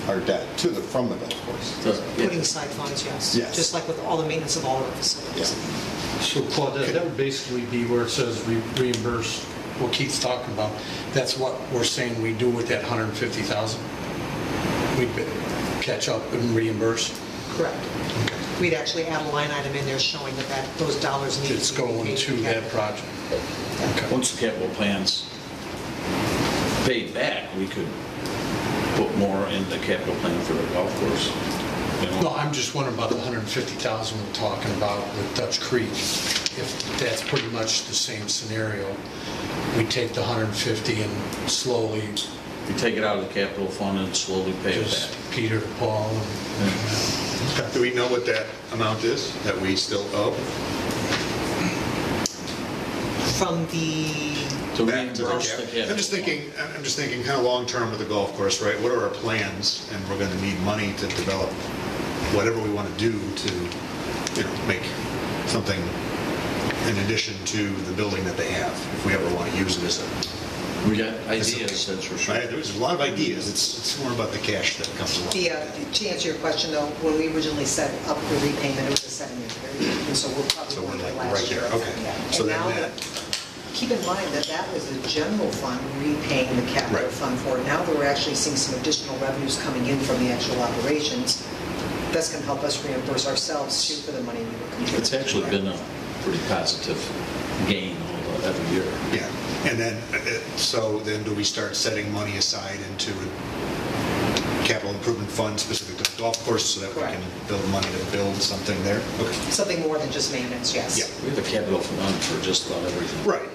our debt from the golf course. Putting aside funds, yes. Yes. Just like with all the maintenance of all of our facilities. So Claudette, that would basically be where it says reimburse, what Keith's talking about. That's what we're saying we do with that 150,000? We catch up and reimburse? Correct. We'd actually add a line item in there showing that those dollars need It's to be going paid to that project. once the capital plan's paid back, we could put more in the capital plan for the golf course. You know? No, I'm just wondering about the 150,000 we're talking about with Dutch Creek. If that's pretty much the same scenario, we take the 150 and slowly You take it out of the capital fund and slowly pay it just back. Peter to Paul. Do we know what that amount is that we still owe? From the, To Back to the reimburse the cap. capital. I'm just thinking kind of long-term with the golf course, right? What are our plans? And we're going to need money to develop whatever we want to do to, make something in addition to the building that they have, if we ever want to use it as a... We got ideas, that's for sure. Right, there's a lot of ideas. It's more about the cash that comes along. to answer your question though, when we originally set up the repayment, it was a 7-year period. And so we're probably So we're going to like last right year. there, okay. Yeah. So And then now that- keep in mind that was the general fund repaying the capital Right. fund for it. Now that we're actually seeing some additional revenues coming in from the actual operations, that's going to help us reimburse ourselves too for the money we were contributing. It's actually been a pretty positive gain every year. Yeah, and then, so then do we start setting money aside into a capital improvement fund specific to the golf course so that we Correct. can build money to build something there? Okay. Something more than just maintenance, yes. Yeah. We have a capital fund for just about everything. Right.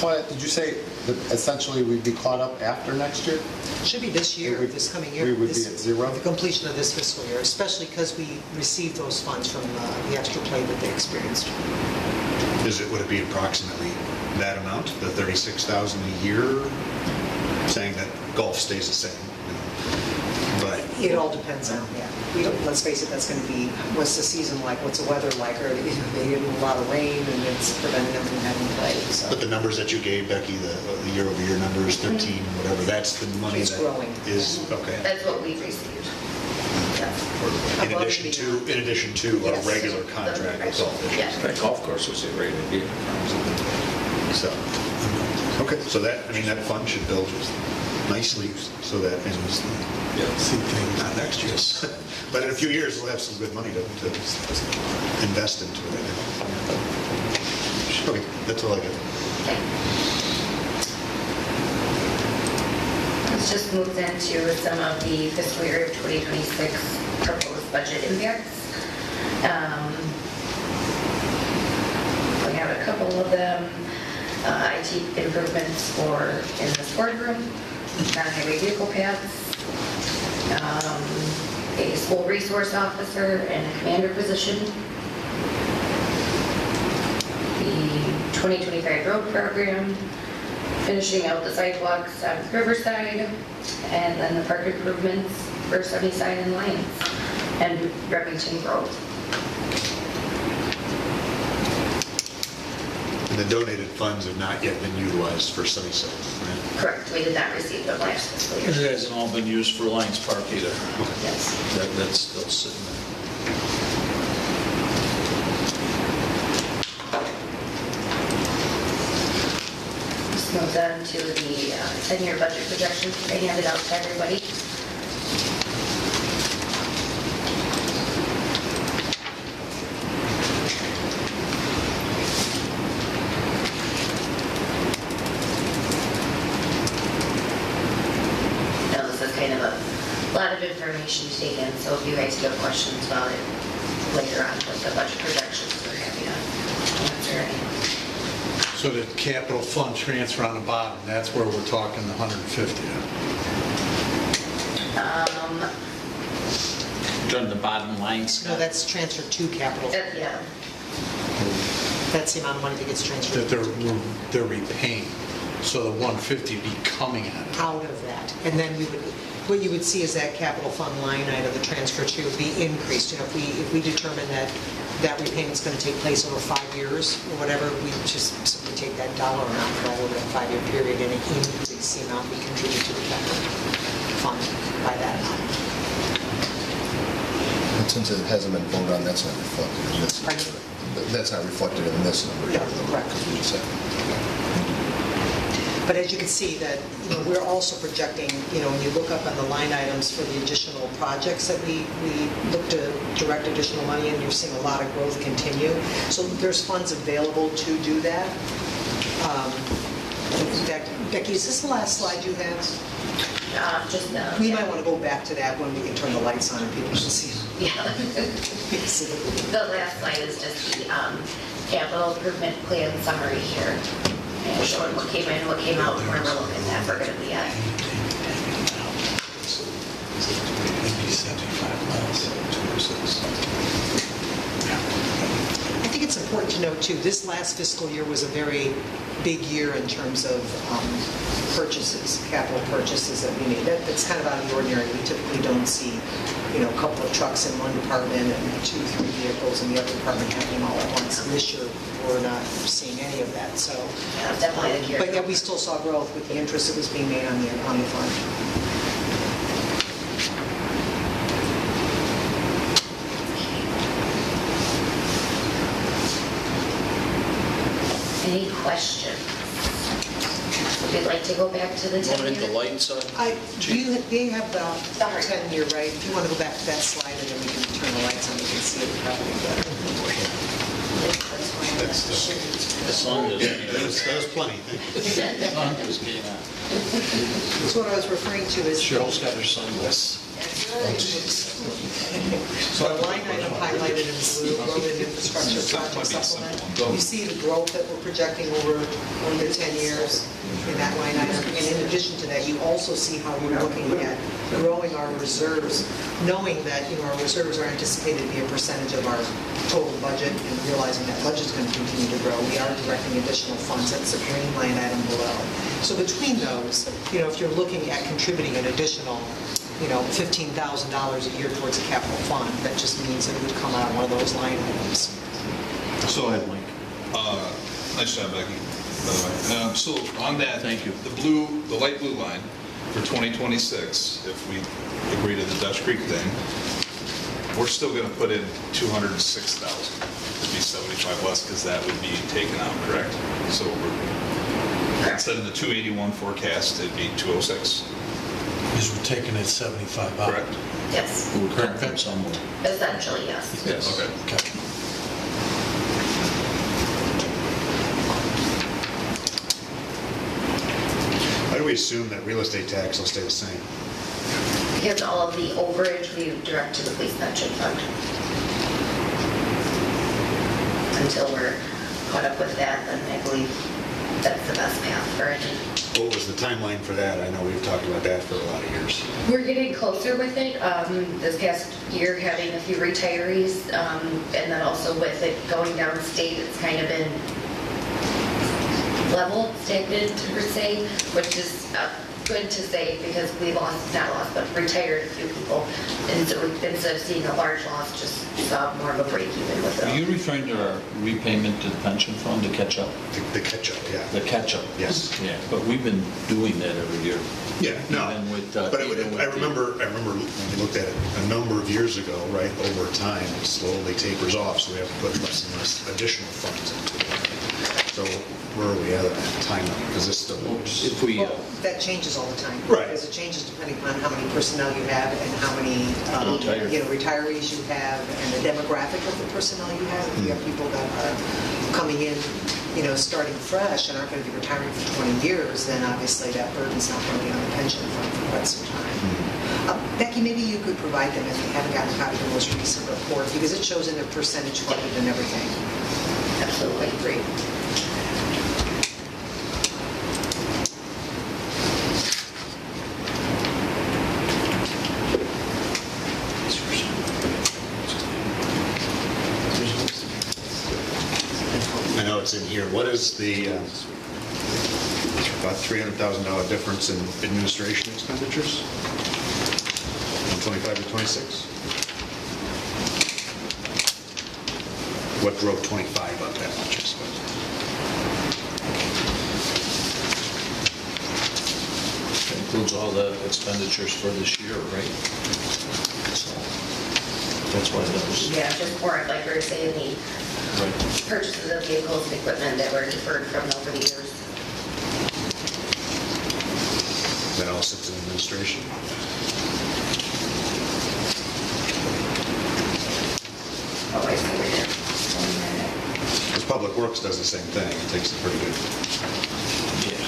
Claudette, did you say that essentially we'd be caught up after next year? Should be this year, We would- this coming year. we would be this- at zero? The completion of this fiscal year, especially because we received those funds from the extra play that they experienced. Would it be approximately that amount, the 36,000 a year, saying that golf stays the same? But, It all depends on, let's face it, that's going to be, what's the season like, what's the weather like, or they get a lot of rain and it's preventing them from having play, so. but the numbers that you gave, Becky, the year-over-year numbers, 13, whatever, that's the money It's that growing. is, okay. That's what we've received. Yeah. In Above addition and to, beyond. in addition to a Yes. regular contract with golf district. Yeah. That golf course was a great idea. So, okay, so that fund should build nicely so that, See things. not next year, but in a few years, we'll have some good money to invest into it. Okay, that's all I got. Let's just move into some of the fiscal year 2026 proposed budget impacts. We have a couple of them. IT improvements in the sport room, non-highway vehicle paths, a school resource officer and a commander position, the 2025 road program, finishing out the sidewalks on Riverside, and then the park improvements for Sunnyside and Lyons, and Remington Grove. And the donated funds have not yet been utilized for Sunnyside, right? Correct, we did not receive them last fiscal It year. hasn't all been used for Lions Park either. Yes. That's still sitting there. Just move on to the 10-year budget projections I handed out to everybody. Now, this is kind of a lot of information to take in, so if you guys do have questions about it later on with the budget projections, we're happy to answer any. So the capital fund transfer on the bottom, that's where we're talking the 150. During the bottom line, No, Scott. that's transferred to capital. Yeah, That's the amount of money that gets transferred. That they're repaying. So the 150 be coming out of it. out of that. And then what you would see is that capital fund line item, the transfer to would be increased. You know, if we determine that repayment's going to take place over 5 years or whatever, we just simply take that dollar amount right over that 5-year period and increase the amount we contribute to the capital fund by that amount. And since it hasn't been voted on, that's not reflected in this. Pardon? That's not reflected in this number. No, correct. Because we just said. But as you can see that, you know, we're also projecting, you know, when you look up on the line items for the additional projects that we look to direct additional money, and you're seeing a lot of growth continue. So there's funds available to do that. In fact, Becky, is this the last slide you have? Just no. We might want to go back to that when we can turn the lights on and people can see. Yeah. The last slide is just the capital improvement plan summary here. And showing what came in, what came out, where we're looking at, we're going to be at. Maybe 75 miles. I think it's important to note too, this last fiscal year was a very big year in terms of purchases, capital purchases that we made. That's kind of out of the ordinary. We typically don't see, you know, a couple of trucks in one department and 2, 3 vehicles in the other department happening all at once. And this year, we're not seeing any of that. So, Yeah, definitely the year. but yet we still saw growth with the interest that was being made on the fund. Any questions? Would you like to go back to the Want to hit 10-year? the lights on? You have about Sorry. 10-year, right? If you want to go back to that slide and then we can turn the lights on, you can see it probably better. As long as, That was plenty, thank you. as long as came out. So what I was referring to is... Cheryl's got her sunglasses. So a line item highlighted in blue, road and infrastructure project supplement. You see the growth that we're projecting over the 10 years in that line item. And in addition to that, you also see how we're looking at growing our reserves, knowing that, you know, our reserves are anticipated to be a percentage of our total budget, and realizing that budget's going to continue to grow. We are directing additional funds. That's the green line item below. So between those, you know, if you're looking at contributing an additional, you know, $15,000 a year towards a capital fund, that just means that it would come out of one of those line items. So, nice job, Becky, by the way. So on that, Thank you. The light blue line for 2026, if we agree to the Dutch Creek thing, we're still going to put in 206,000. It'd be 75 less because that would be taken out, correct? So instead of the 281 forecast, it'd be 206. Because we're taking it 75 out. Correct. Yes, We'll come from somewhere. essentially, yes. Yes. Okay. Okay. Why do we assume that real estate tax will stay the same? Because all of the overage we direct to the police pension fund. Until we're caught up with that, then I believe that's the best path for it. What was the timeline for that? I know we've talked about that for a lot of years. We're getting closer with it. This past year, having a few retirees, and then also with it going downstate, it's kind of been level, stagnant per se, which is good to say because we retired a few people. And so instead of seeing a large loss, just saw more of a break even with Are you them. referring to our repayment to the pension fund to catch up? The catch-up, yeah. The catch-up? Yes. Yeah, but we've been doing that every year. Yeah, no, Even with, but I remember when we looked at it a number of years ago, right, over time, it slowly tapers off, so we have to put less and less additional funds into it. So where are we at on that timeline? Because this still... If we, Well, that changes all the time. Right. Because it changes depending on how many personnel you have and how many, Retired. you know, retirees you have and the demographic of the personnel you have. If you have people that are coming in, you know, starting fresh and aren't going to be retiring for 20 years, then obviously that burden's not going to be on the pension fund for quite some time. Becky, maybe you could provide them if they haven't gotten a copy of the most recent report, because it shows in their percentage funded and everything. Absolutely. Great. I know it's in here. What is the, about $300,000 difference in administration expenditures from 25 to 26. What drove 25 up that much, I suppose? That includes all the expenditures for this year, right? So that's why that was. Yeah, just more like we were saying, the purchases of vehicles and equipment that were deferred from over the years. That all sits in administration? Oh, I see right here. Because Public Works does the same thing. It takes a pretty good... Yeah.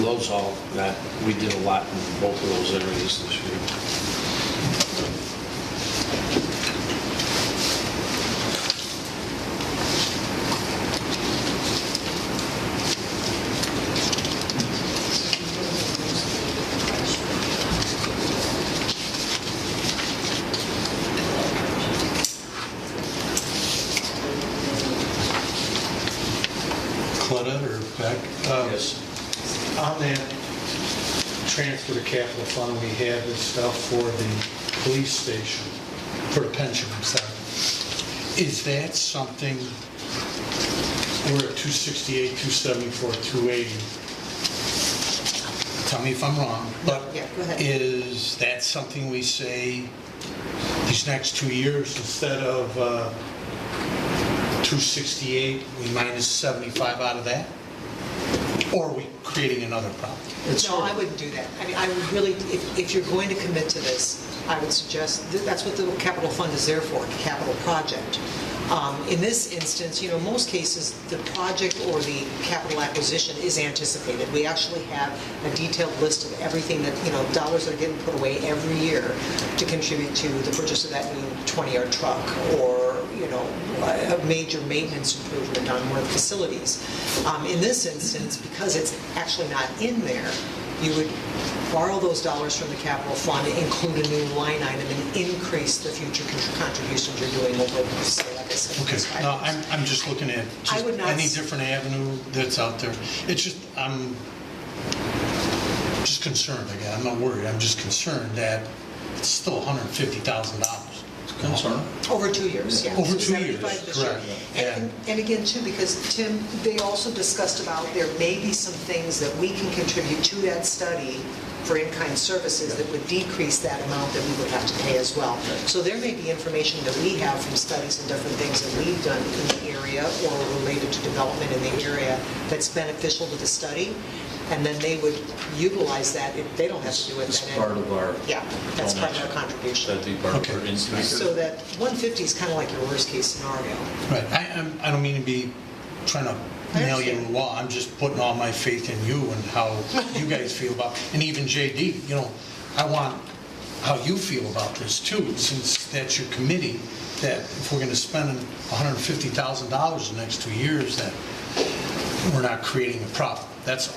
Those all got, we did a lot in both of those areas this year. Claudette or Beck? Yes. On that transfer to capital fund, we have this stuff for the police station, for the pension, I'm sorry. Is that something, we're at 268, 274, 280. Tell me if I'm wrong, but Yeah, go ahead. is that something we say these next 2 years, instead of 268, we minus 75 out of that? Or are we creating another problem? No, I wouldn't do that. I mean, I would really, if you're going to commit to this, I would suggest, that's what the capital fund is there for, a capital project. In this instance, most cases, the project or the capital acquisition is anticipated. We actually have a detailed list of everything that, dollars that are getting put away every year to contribute to the purchase of that new 20-yard truck, or a major maintenance improvement on one of the facilities. In this instance, because it's actually not in there, you would borrow those dollars from the capital fund, include a new line item, and increase the future contributions you're doing over, say, like I said. Okay, no, I'm just looking at I would not any s- different avenue that's out there. It's just, I'm just concerned, again, I'm not worried, I'm just concerned that it's still $150,000. Concern? Over 2 years, yeah. Over So 2 years, 75 this year. correct. And again, too, because Tim, they also discussed about there may be some things that we can contribute to that study for in-kind services that would decrease that amount that we would have to pay as well. So there may be information that we have from studies and different things that we've done in the area or related to development in the area that's beneficial to the study. And then they would utilize that if they don't have to do it. It's then part of our. Yeah, that's part of our contribution. That'd be part of our increase. So that 150 is kind of like your worst-case scenario. Right, I don't mean to be trying to nail you to the wall, I'm just putting all my faith in you and how you guys feel about, and even JD, I want how you feel about this too, since that's your committee, that if we're going to spend $150,000 the next 2 years, that we're not creating a problem, that's all.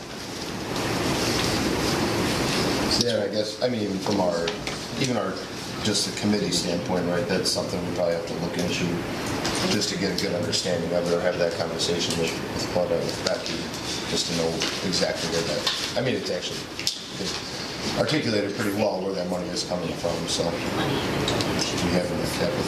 Yeah, I guess, even from our, just the committee standpoint, right, that's something we probably have to look into, just to get a good understanding of it, or have that conversation with Claudia and Becky, just to know exactly where that, it's actually articulated pretty well where that money is coming from, so we have in the capital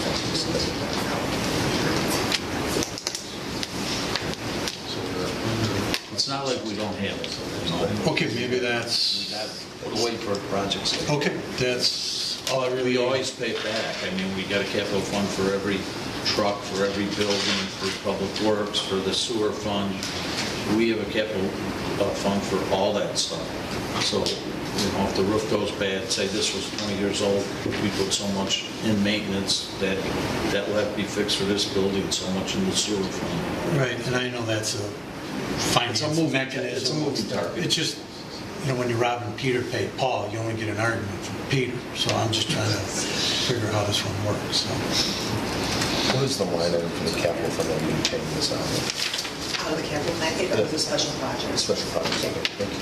It's not like we don't have it. Okay, maybe We that's, got put away for projects. okay, that's all I really. We always pay back. We got a capital fund for every truck, for every building, for public works, for the sewer fund. We have a capital fund for all that stuff. So, if the roof goes bad, say this was 20 years old, we put so much in maintenance that will have to be fixed for this building, so much in the sewer fund. Right, and I know that's a finance mechanism. It's a moving target. It's just, when you're robbing Peter to pay Paul, you only get an argument from Peter. So I'm just trying to figure how this one works, so. What is the line item for the capital fund that we're paying this out of? Out of the capital plan, it goes to special projects. Special projects, okay, thank you.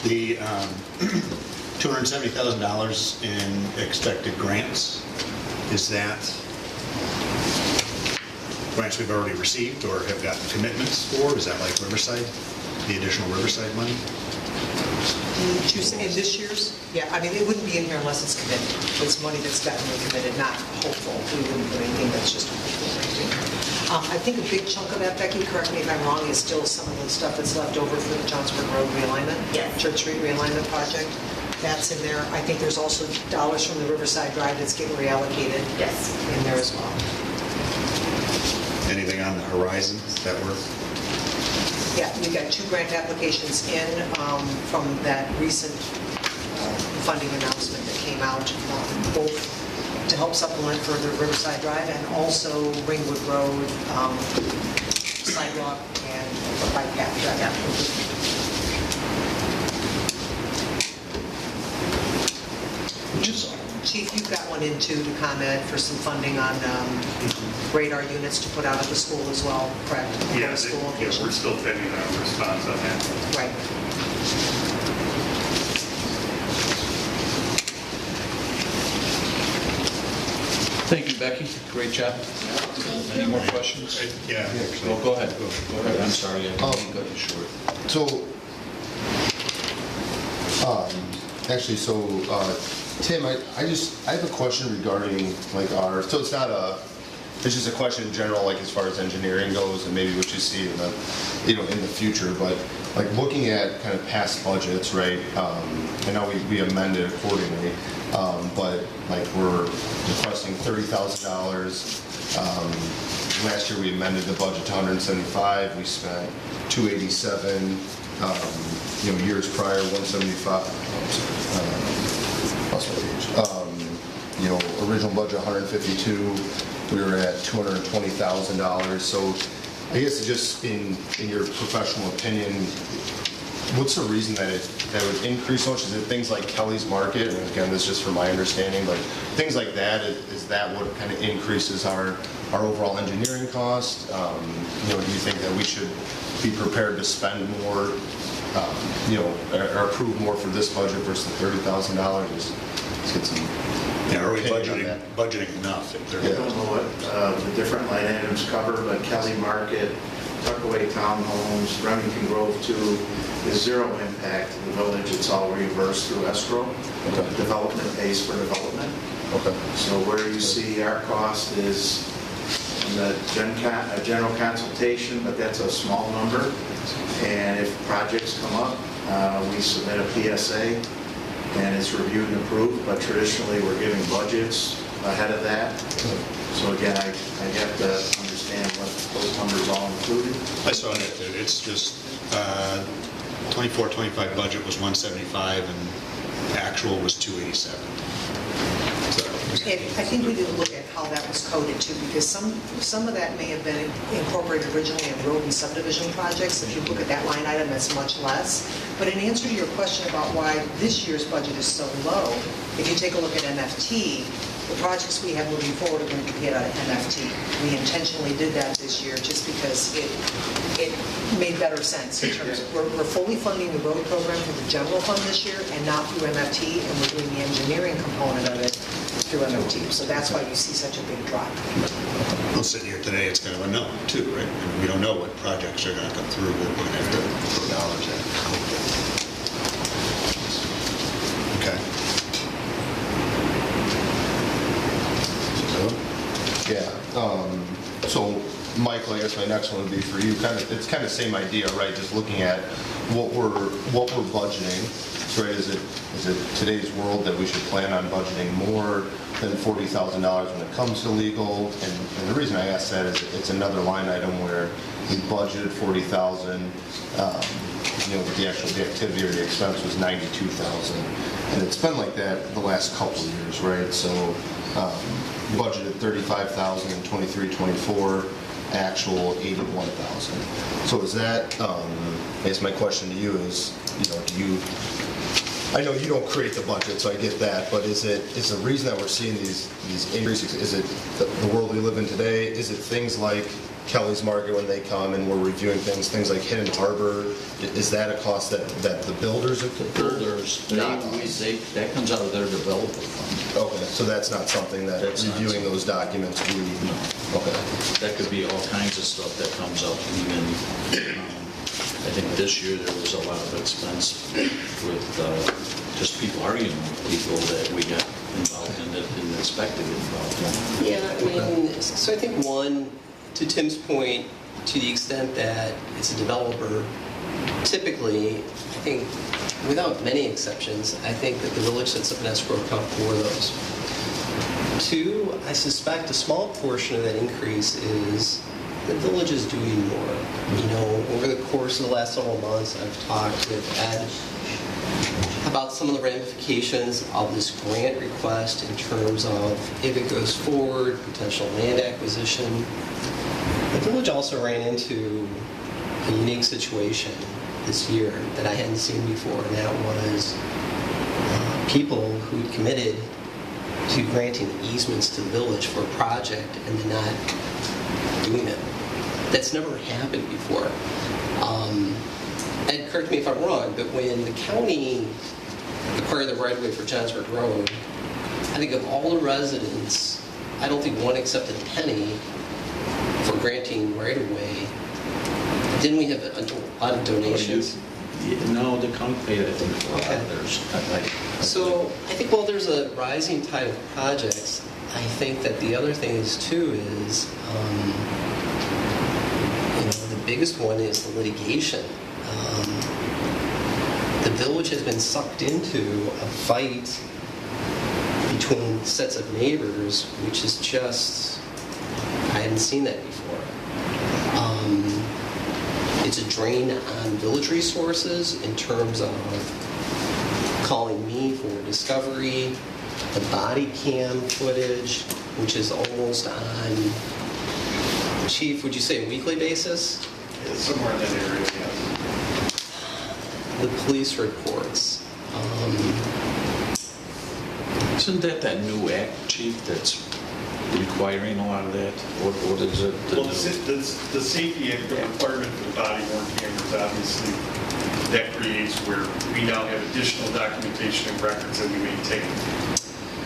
The $270,000 in expected grants, is that grants we've already received or have gotten commitments for? Is that like Riverside, the additional Riverside money? Did you say in this year's? Yeah, I mean, it wouldn't be in here unless it's committed. It's money that's definitely committed, not hopeful. We wouldn't do anything that's just hopeful right there. I think a big chunk of that, Becky, correct me if I'm wrong, is still some of the stuff that's left over for the Johnsburg Road realignment. Yes. Church Street realignment project. That's in there. I think there's also dollars from the Riverside Drive that's getting reallocated. Yes. In there as well. Anything on the horizon that we're... Yeah, we've got 2 grant applications in from that recent funding announcement that came out, both to help supplement for the Riverside Drive and also Ringwood Road sidewalk and bike path. Chief, you've got one in too to comment for some funding on radar units to put out at the school as well, correct? Yeah, School we're locations. still pending a response on that. Right. Thank you, Becky. Great job. Any more questions? Yeah. Well, go ahead. Go ahead. I'm sorry, I cut you short. So, actually, Tim, I have a question regarding like so it's not it's just a question in general, like as far as engineering goes and maybe what you see in the, in the future, but like looking at kind of past budgets, right? I know we amended accordingly, but like we're requesting $30,000. Last year we amended the budget to 175. We spent 287. Years prior 175. Original budget 152. We were at $220,000. So I guess just in your professional opinion, what's the reason that that would increase so much? Is it things like Kelly's Market? And again, this is just from my understanding, but things like that, is that what kind of increases our overall engineering cost? Do you think that we should be prepared to spend more, or approve more for this budget versus the $30,000? Let's get some. Yeah, are we budgeting enough? I don't know what the different line items cover, but Kelly Market, Tuckaway Townhomes, Remington Grove 2 is zero impact to the village. It's all reimbursed through escrow. Okay. Development pays for development. Okay. So where you see our cost is in the general consultation, but that's a small number. And if projects come up, we submit a PSA and it's reviewed and approved, but traditionally we're giving budgets ahead of that. So again, I have to understand what those numbers all included. I saw that too. It's just 24-25 budget was 175 and actual was 287. And I think we need to look at how that was coded too, because some of that may have been incorporated originally in road and subdivision projects. If you look at that line item, that's much less. But in answer to your question about why this year's budget is so low, if you take a look at MFT, the projects we have moving forward are going to be paid out of MFT. We intentionally did that this year just because it made better sense in terms of we're fully funding the road program through the general fund this year and not through MFT, and we're doing the engineering component of it through MFT. So that's why you see such a big drop. Well, sitting here today, it's kind of unknown too, right? I mean, we don't know what projects are going to come through. We're going to have to throw dollars at. Okay. Yeah. So, Michael, I guess my next one would be for you. It's kind of the same idea, right? Just looking at what we're budgeting. So, right, is it today's world that we should plan on budgeting more than $40,000 when it comes to legal? And the reason I ask that is it's another line item where we budgeted $40,000. The activity or the expense was $92,000, and it's been like that the last couple of years, right? So. Budgeted $35,000 in 23-24, actual $81,000. So is that? I guess my question to you is, I know you don't create the budget, so I get that, but is the reason that we're seeing these increases? Is it the world we live in today? Is it things like Kelly's Market when they come and we're reviewing things like Hidden Harbor, is that a cost that the builders incur? Builders, that comes out of their developer fund. Okay, so that's not something that That's not reviewing something- those documents we... No. Okay. That could be all kinds of stuff that comes up even, I think this year there was a lot of expense with just people arguing with people that we got involved in that didn't expect to get involved in. Yeah, I mean, so I think one, to Tim's point, to the extent that it's a developer, typically, I think, without many exceptions, I think that the village sets up an escrow account for those. Two, I suspect a small portion of that increase is the village is doing more. You know, over the course of the last several months, I've talked with Ed about some of the ramifications of this grant request in terms of if it goes forward, potential land acquisition. The village also ran into a unique situation this year that I hadn't seen before, and that was people who'd committed to granting easements to the village for a project and then not doing it. That's never happened before. And correct me if I'm wrong, but when the county acquired the right-of-way for Johnsburg Road, I think of all the residents, I don't think one accepted a penny for granting right-of-way. Didn't we have a lot of donations? No, the county paid, I think, for others. So I think while there's a rising tide of projects, I think that the other thing is too is, the biggest one is the litigation. The village has been sucked into a fight between sets of neighbors, which is just, I hadn't seen that before. It's a drain on village resources in terms of calling me for discovery, the body cam footage, which is almost on, Chief, would you say a weekly basis? It's somewhere in that area, yes. The police reports. Isn't that new act, Chief, that's requiring a lot of that? What is it? Well, the safety and the requirement for the body worn cameras, obviously, that creates where we now have additional documentation and records that we maintain.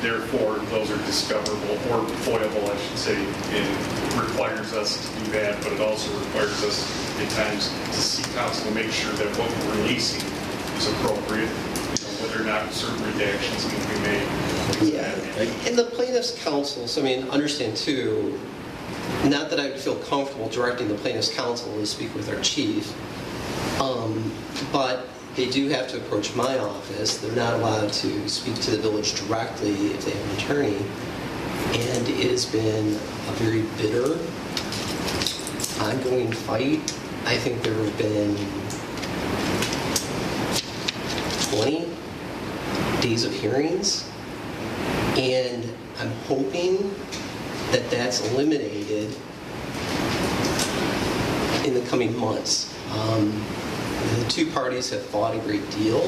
Therefore, those are discoverable or foilable, I should say. It requires us to do that, but it also requires us at times to seek counsel to make sure that what we're releasing is appropriate, whether or not certain redactions can be made. Yeah, and the plaintiff's counsel, so I mean, understand too, not that I would feel comfortable directing the plaintiff's counsel to speak with our chief, but they do have to approach my office. They're not allowed to speak to the village directly if they have an attorney. And it has been a very bitter, ongoing fight. I think there have been 20 days of hearings. And I'm hoping that that's eliminated in the coming months. The two parties have fought a great deal,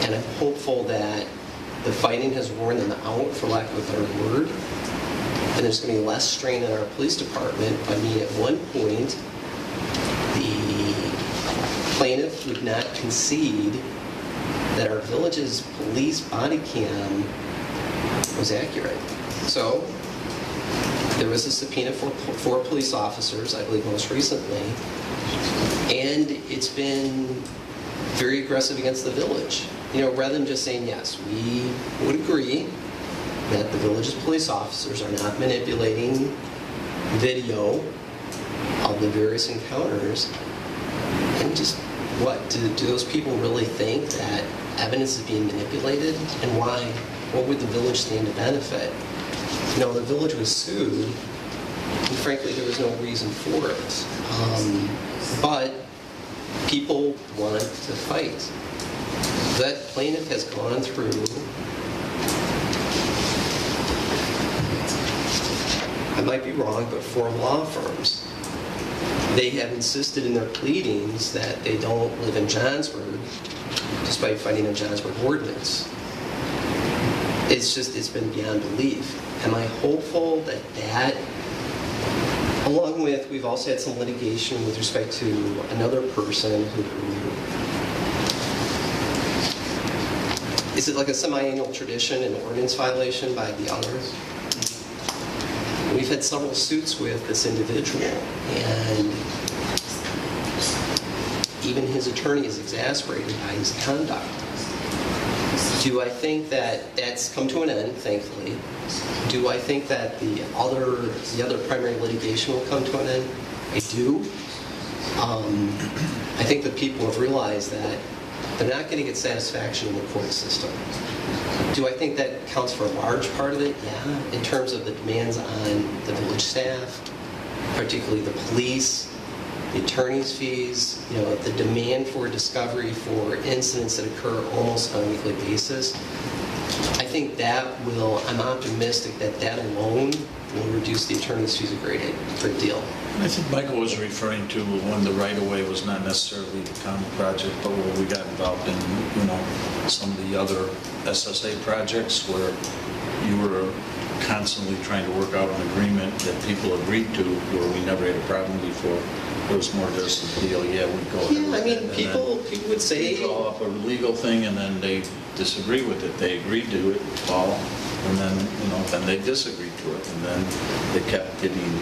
and I'm hopeful that the fighting has worn them out, for lack of a better word, and there's going to be less strain on our police department. I mean, at one point, the plaintiff would not concede that our village's police body cam was accurate. So there was a subpoena for 4 police officers, I believe most recently, and it's been very aggressive against the village. You know, rather than just saying, yes, we would agree that the village's police officers are not manipulating video of the various encounters, and just what, do those people really think that evidence is being manipulated, and why? What would the village stand to benefit? You know, the village was sued, and frankly, there was no reason for it. But people want to fight. That plaintiff has gone through I might be wrong, but 4 law firms. They have insisted in their pleadings that they don't live in Johnsburg, despite fighting a Johnsburg ordinance. It's been beyond belief. Am I hopeful that Along with, we've also had some litigation with respect to another person who, is it like a semi-annual tradition, an ordinance violation by the others? We've had several suits with this individual, and even his attorney is exasperated by his conduct. Do I think that that's come to an end, thankfully? Do I think that the other primary litigation will come to an end? I do. I think that people have realized that they're not going to get satisfaction in the court system. Do I think that counts for a large part of it? Yeah, in terms of the demands on the village staff, particularly the police, the attorney's fees, the demand for discovery for incidents that occur almost on a weekly basis. I think I'm optimistic that alone will reduce the attorney's fees a great deal. I think Michael was referring to when the right-of-way was not necessarily the county project, but where we got involved in, some of the other SSA projects where you were constantly trying to work out an agreement that people agreed to where we never had a problem before. It was more just a deal, we'd go ahead. Yeah, I mean, people would say... You draw up a legal thing and then they disagree with it. They agreed to it, Paul, and then, then they disagreed to it. And then they kept getting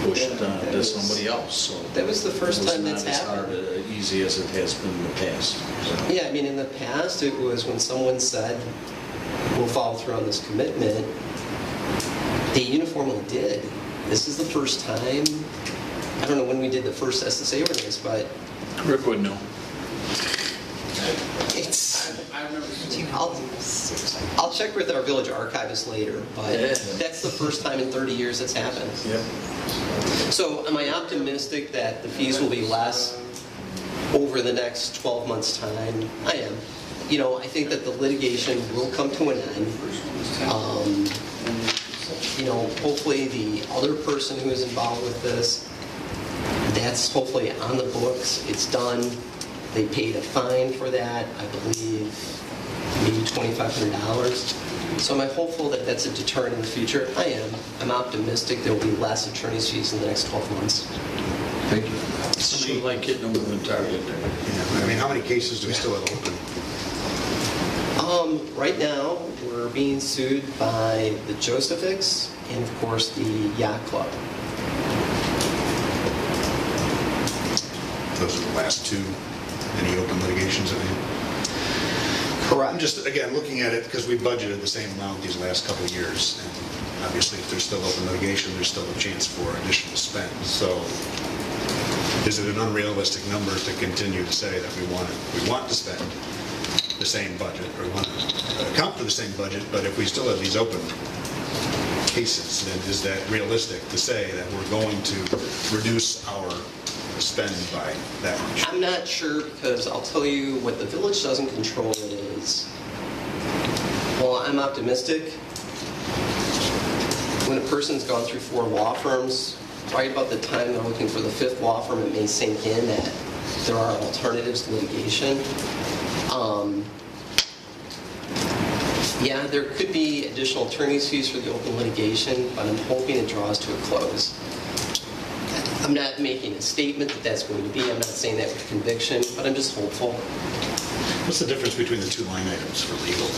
pushed to somebody else. So that was the first time that's happened. It was not as hard, easy as it has been in the past. So. Yeah, I mean, in the past, it was when someone said, we'll follow through on this commitment, they uniformly did. This is the first time, I don't know when we did the first SSA ordinance, but... Rick would know. I'll check with our village archivist later, but that's the first time in 30 years that's happened. Yep. So am I optimistic that the fees will be less over the next 12 months' time? I am. I think that the litigation will come to an end. Hopefully the other person who is involved with this, that's hopefully on the books. It's done. They paid a fine for that, I believe, maybe $2,500. So am I hopeful that that's a deterrent in the future? I am. I'm optimistic there will be less attorney's fees in the next 12 months. Thank you. Somebody like hitting a moving target there. Yeah, I mean, how many cases do we still have open? Right now, we're being sued by the Josephics and, of course, the Yacht Club. Those are the last two. Any open litigations that we have? Correct. I'm just, again, looking at it because we budgeted the same amount these last couple of years. And obviously, if there's still open litigation, there's still a chance for additional spend. So is it an unrealistic number to continue to say that we want to spend the same budget or want to account for the same budget, but if we still have these open cases, then is that realistic to say that we're going to reduce our spend by that much? I'm not sure because I'll tell you what the village doesn't control it is. Well, I'm optimistic. When a person's gone through 4 law firms, right about the time they're looking for the 5th law firm, it may sink in that there are alternatives to litigation. Yeah, there could be additional attorney's fees for the open litigation, but I'm hoping it draws to a close. I'm not making a statement that that's going to be. I'm not saying that with conviction, but I'm just hopeful. What's the difference between the 2 line items for legal?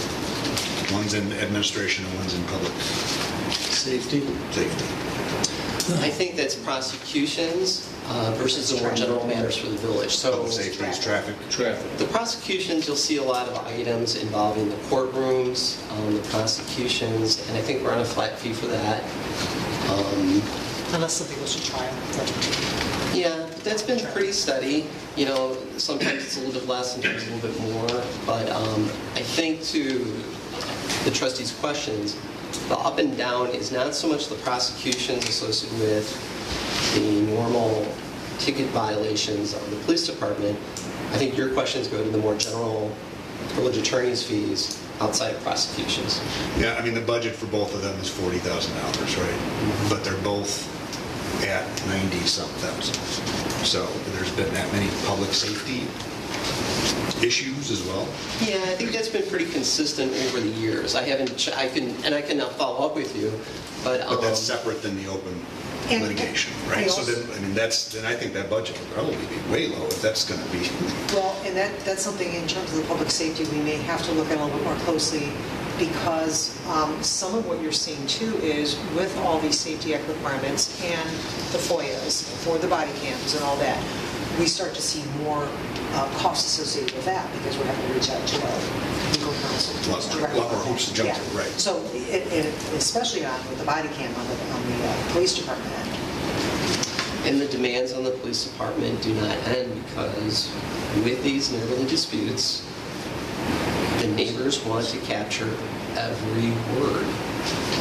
One's in administration and one's in public safety. I think that's prosecutions versus the more general matters for the village. So public safety is traffic. The prosecutions, you'll see a lot of items involving the courtrooms, the prosecutions, and I think we're on a flat fee for that. Unless something goes to trial. Yeah, that's been pretty steady. Sometimes it's a little bit less, sometimes a little bit more. But I think to the trustees' questions, the up and down is not so much the prosecutions associated with the normal ticket violations of the police department. I think your questions go to the more general village attorney's fees outside of prosecutions. Yeah, I mean, the budget for both of them is $40,000, right? But they're both at 90-some thousand. So there's been that many public safety issues as well? Yeah, I think that's been pretty consistent over the years. I can follow up with you, but that's separate than the open And- litigation, and right? So also- then, I mean, then I think that budget would probably be way low if that's going to be. Well, and that's something in terms of the public safety we may have to look at a little bit more closely, because some of what you're seeing too is with all these Safety Act requirements and the FOIAs for the body cams and all that, we start to see more costs associated with that because we're having to reach out to our legal counsel. A lot more hoops to jump through, right. So, especially with the body cam on the police department end. And the demands on the police department do not end, because with these neighborly disputes, the neighbors want to capture every word.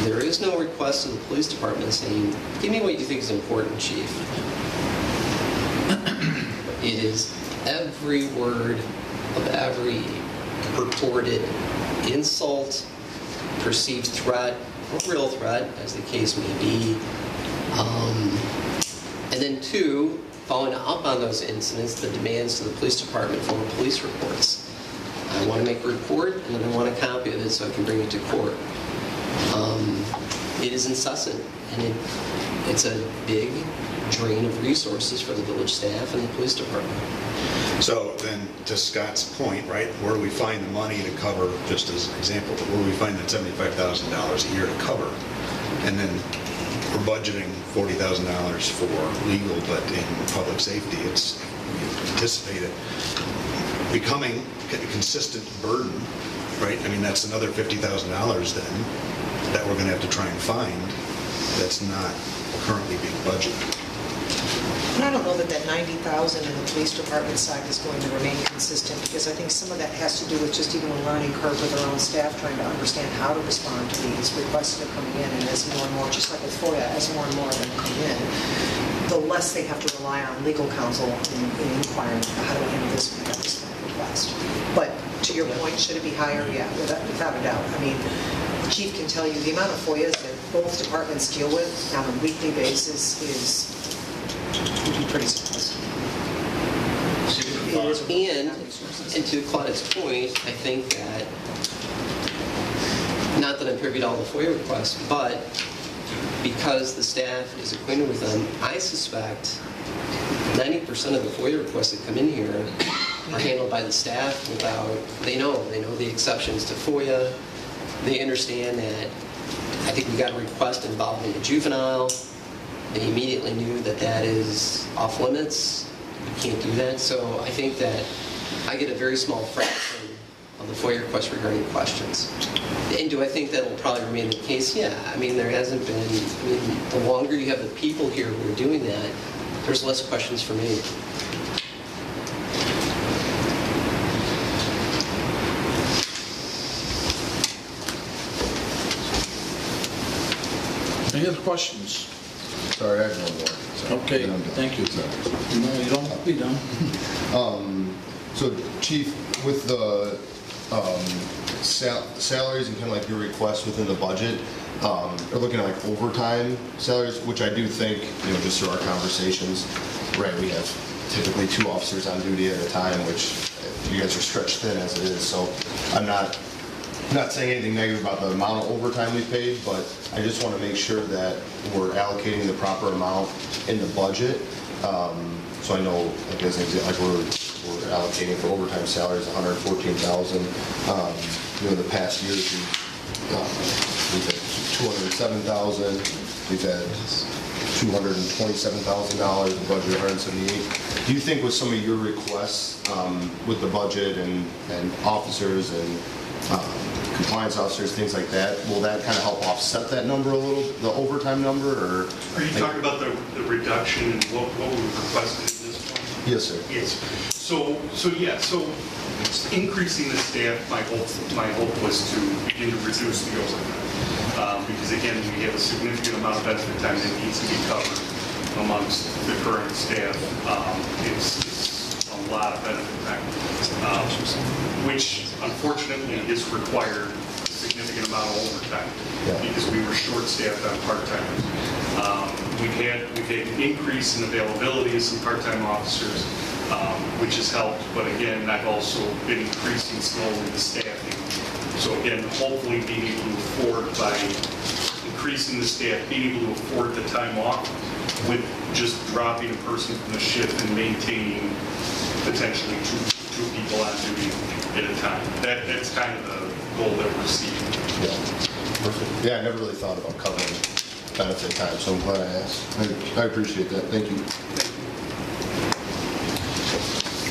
There is no request to the police department saying, give me what you think is important, chief. It is every word of every purported insult, perceived threat, or real threat, as the case may be. And then two, following up on those incidents, the demands to the police department for police reports. I want to make a report, and then I want a copy of it so I can bring it to court. It is incessant, and it's a big drain of resources for the village staff and the police department. So then, to Scott's point, right, where do we find the money to cover, just as an example, where do we find that $75,000 a year to cover? And then we're budgeting $40,000 for legal, but in public safety, it's anticipated becoming a consistent burden, right? I mean, that's another $50,000 then that we're going to have to try and find that's not currently being budgeted. And I don't know that 90,000 in the police department side is going to remain consistent, because I think some of that has to do with just even a learning curve with their own staff, trying to understand how to respond to these requests that are coming in. And as more and more, just like with FOIA, as more and more of them come in, the less they have to rely on legal counsel in inquiring, how do I handle this when I have this kind of request. But to your point, should it be higher? Yeah, without a doubt. I mean, the chief can tell you the amount of FOIAs that both departments deal with on a weekly basis would be pretty surprising. And to Claudia's point, I think that, not that I'm privy to all the FOIA requests, but because the staff is acquainted with them, I suspect 90% of the FOIA requests that come in here are handled by the staff without, they know the exceptions to FOIA. They understand that, I think we got a request involving a juvenile. They immediately knew that that is off limits. You can't do that. So I think that I get a very small fraction of the FOIA requests regarding questions. And do I think that will probably remain the case? Yeah. I mean, there hasn't been, the longer you have the people here who are doing that, there's less questions for me. Any other questions? Sorry, I have no more. Sorry. Okay, Then I'm done. thank you. No, you don't have to be done. So, Chief, with the salaries and kind of like your requests within the budget, are looking at like overtime salaries, which I do think, just through our conversations, right, we have typically 2 officers on duty at a time, which you guys are stretched thin as it is. So I'm not saying anything negative about the amount of overtime we paid, but I just want to make sure that we're allocating the proper amount in the budget. So I know, like as an example, like we're allocating for overtime salaries $114,000. In the past years, we've had $207,000. We've had $227,000. The budget $178,000. Do you think with some of your requests with the budget and officers and compliance officers, things like that, will that kind of help offset that number a little, the overtime number, or? Are you talking about the reduction and what we requested at this point? Yes, sir. Yes. So increasing the staff, my hope was to begin to reduce the overtime. Because again, we have a significant amount of benefit time that needs to be covered amongst the current staff. It's a lot of benefit time, which unfortunately is required a significant amount of overtime because we were short-staffed on part-timers. We've had an increase in availability of some part-time officers, which has helped, but again, I've also been increasing slowly the staffing. So again, hopefully being able to afford by increasing the staff, being able to afford the time off with just dropping a person from the shift and maintaining potentially two people on duty at a time. That's kind of the goal that we're seeing. Yeah, perfect. Yeah, I never really thought about covering benefit time, so I'm glad I asked. I appreciate that. Thank you.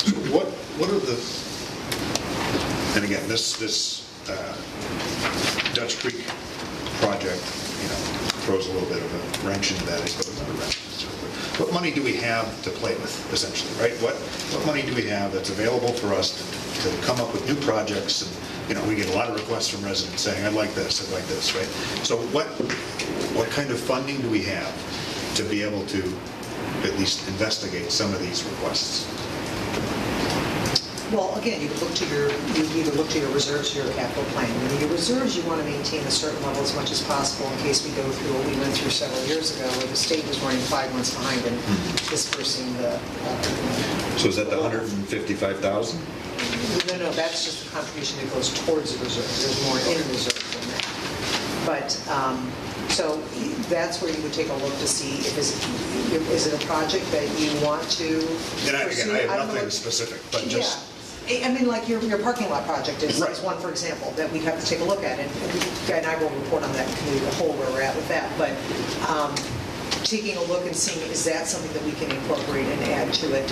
So what are the, and again, this Dutch Creek project, throws a little bit of a wrench into that, I suppose, not a wrench. What money do we have to play with, essentially, right? What money do we have that's available for us to come up with new projects? And, we get a lot of requests from residents saying, I'd like this, right? So what kind of funding do we have to be able to at least investigate some of these requests? Well, again, you either look to your reserves or your capital plan. In your reserves, you want to maintain a certain level as much as possible in case we go through what we went through several years ago, where the state was running 5 months behind and dispersing the... So is that the $155,000? No, that's just the contribution that goes towards the reserve. There's more in reserve than that. But, so that's where you would take a look to see if is it a project that you want to pursue? I have nothing specific, but just... Yeah. I mean, like your parking lot project is one, for example, that we'd have to take a look at. And I will report on that committee the whole where we're at with that. But taking a look and seeing, is that something that we can incorporate and add to it?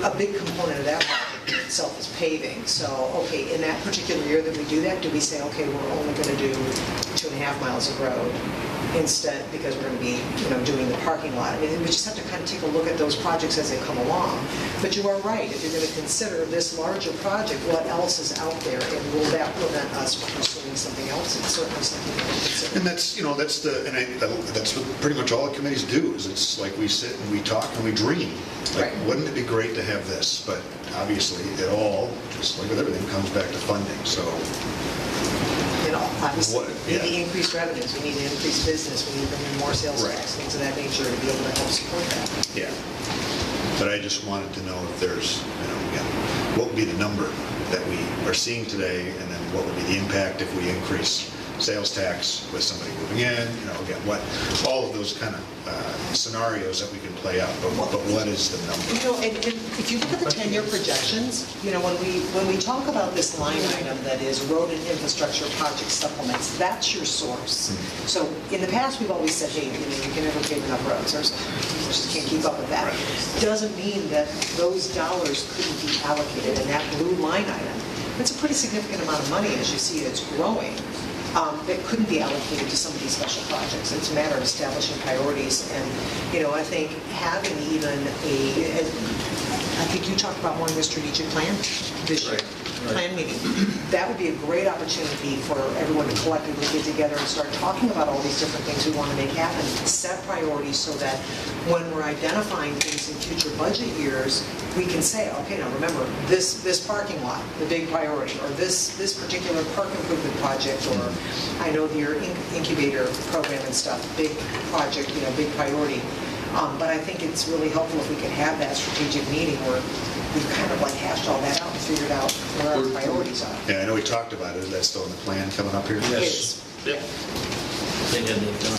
A big component of that project in itself is paving. So, okay, in that particular year that we do that, do we say, okay, we're only going to do 2.5 miles of road instead, because we're going to be, doing the parking lot? I mean, we just have to kind of take a look at those projects as they come along. But you are right. If you're going to consider this larger project, what else is out there, and will that prevent us from pursuing something else? It's certainly something that we consider. And that's what pretty much all the committees do. Is it's like we sit and we talk and we dream. Like, wouldn't it be great to have this? But obviously, it all, just like with everything, comes back to funding. So. Obviously, we need increased revenues, we need to increase business, we need to bring in more sales tax, things of that nature to be able to help support that. Yeah. But I just wanted to know if there's, what would be the number that we are seeing today, and then what would be the impact if we increase sales tax with somebody moving in, again, all of those kind of scenarios that we can play out, but what is the number? And if you look at the 10-year projections, when we talk about this line item that is road and infrastructure project supplements, that's your source. So in the past, we've always said, hey, you can never pave enough roads, or we just can't keep up with that. Doesn't mean that those dollars couldn't be allocated in that blue line item. It's a pretty significant amount of money, as you see, it's growing. That couldn't be allocated to some of these special projects. It's a matter of establishing priorities. And, I think having even I think you talked about more in the strategic plan this year. Plan meeting. That would be a great opportunity for everyone to collectively get together and start talking about all these different things we want to make happen. Set priorities so that when we're identifying things in future budget years, we can say, okay, now remember, this parking lot, the big priority, or this particular park improvement project, or I know your incubator program and stuff, big project, big priority. But I think it's really helpful if we can have that strategic meeting where we've kind of hashed all that out and figured out where our priorities are. Yeah, I know we talked about it. Is that still in the plan coming up here? Yes. Yep. They had that down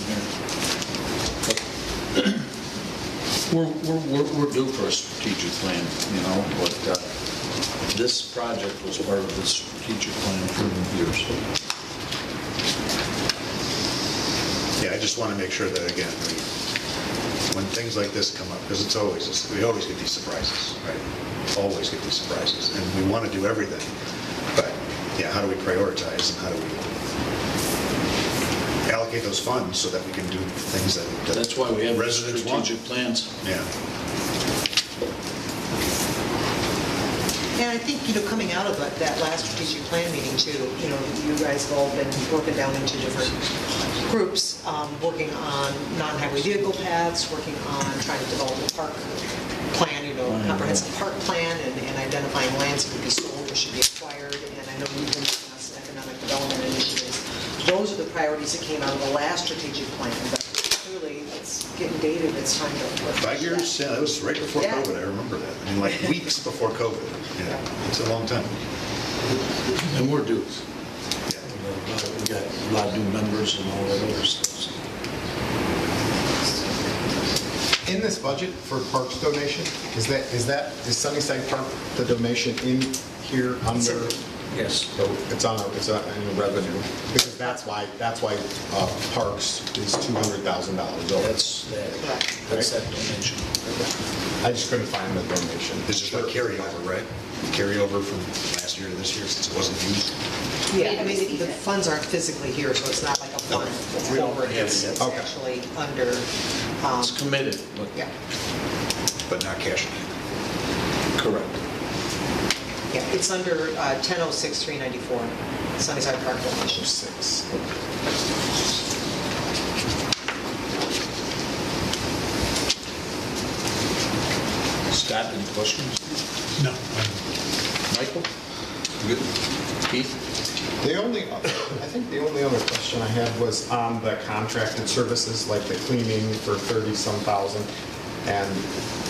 here. We're due for a strategic plan, but this project was part of the strategic plan for years. Yeah, I just want to make sure that, again, when things like this come up, because we always get these surprises, right? Always get these surprises, and we want to do everything, but yeah, how do we prioritize, and how do we allocate those funds so that we can do things that that's why we have residents want. Strategic plans. Yeah. And I think, coming out of that last strategic plan meeting too, you guys have all been broken down into different groups, working on non-highway vehicle paths, working on trying to develop a park plan, comprehensive park plan, and identifying lands that could be sold or should be acquired. And I know you've been working on some economic development initiatives. Those are the priorities that came out of the last strategic plan. But clearly, it's getting dated. It's time to... 5 years? Yeah, that was right before COVID. I remember that. I mean, like weeks before COVID. Yeah, it's a long time. And we're due. Yeah. We got a lot of new members and all that other stuff. In this budget for parks donation, is Sunnyside Park, the donation in here under? Yes. So it's in revenue, because that's why parks is $200,000 over. That's that donation. I just couldn't find the donation. This is like carryover, right? Carryover from last year to this year since it wasn't used? Yeah, I mean, the funds aren't physically here, so it's not like a fund over it. It's actually under. It's committed, but Yeah, But not cash in hand. correct. yeah, it's under 1006-394, Sunnyside Park donation. 6. Scott, any questions? No. Michael? Good. Keith? I think the only other question I had was on the contracted services, like the cleaning for 30-some thousand and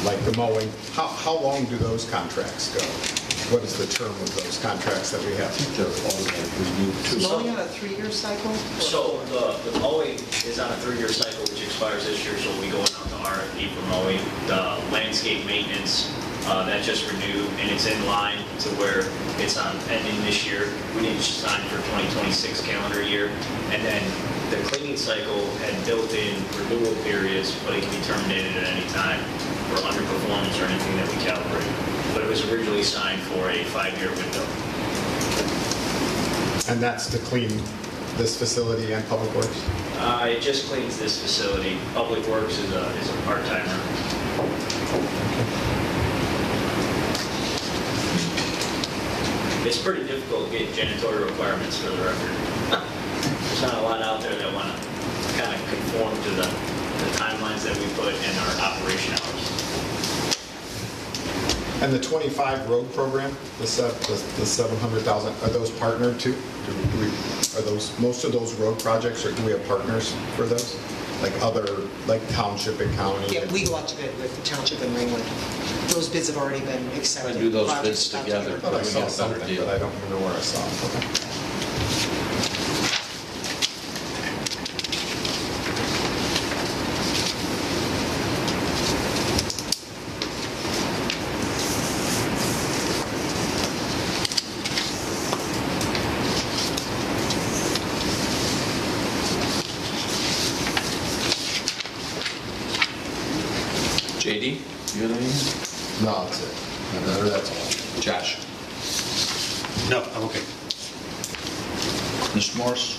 like the mowing. How long do those contracts go? What is the term of those contracts that we have? They're automatically renewed too. Mowing on a 3-year cycle? So the mowing is on a 3-year cycle, which expires this year, so we go out to RFP for mowing. The landscape maintenance, that just renewed, and it's in line to where it's on ending this year. We need to sign for 2026 calendar year. And then the cleaning cycle had built-in renewal periods, but it can be terminated at any time for underperformance or anything that we calibrate. But it was originally signed for a 5-year window. And that's to clean this facility and Public Works? It just cleans this facility. Public Works is a part-timer. It's pretty difficult to get janitorial requirements for the record. There's not a lot out there that want to kind of conform to the timelines that we put in our operation hours. And the 25 road program, the 700,000, are those partnered too? Are those, most of those road projects, or do we have partners for those? Like township and county? Yeah, we go out to bid with the township and Ringwood. Those bids have already been accepted. I do those Projects bids about together. I thought I saw We get a better something, deal. but I don't remember where I saw it. Okay. JD, you have anything? No, that's it. That's all. Josh? No, I'm okay. Mr. Morris?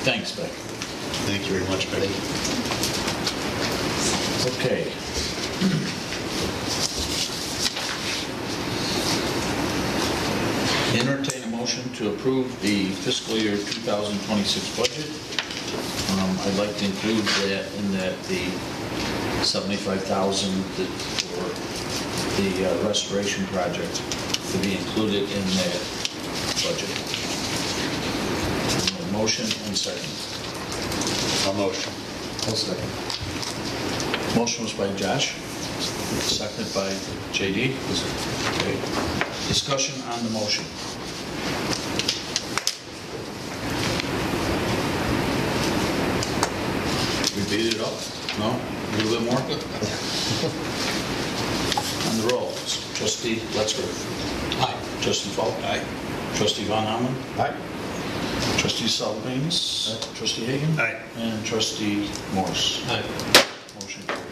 Thanks, Beck. Thank you very much, Becky. Okay. Entertain a motion to approve the fiscal year 2026 budget. I'd like to include that in that the $75,000 for the restoration project to be included in that budget. Motion and second. A motion. I'll second. Motion was by Josh, seconded by JD. Okay. Discussion on the motion. We beat it up? No? A little bit more? On the roll. Trustee Letzger. Aye. Trustee Falk. Aye. Trustee Von Hamel. Aye. Trustee Salvanis. Trustee Hagan. Aye. And Trustee Morse. Aye. Motion carried.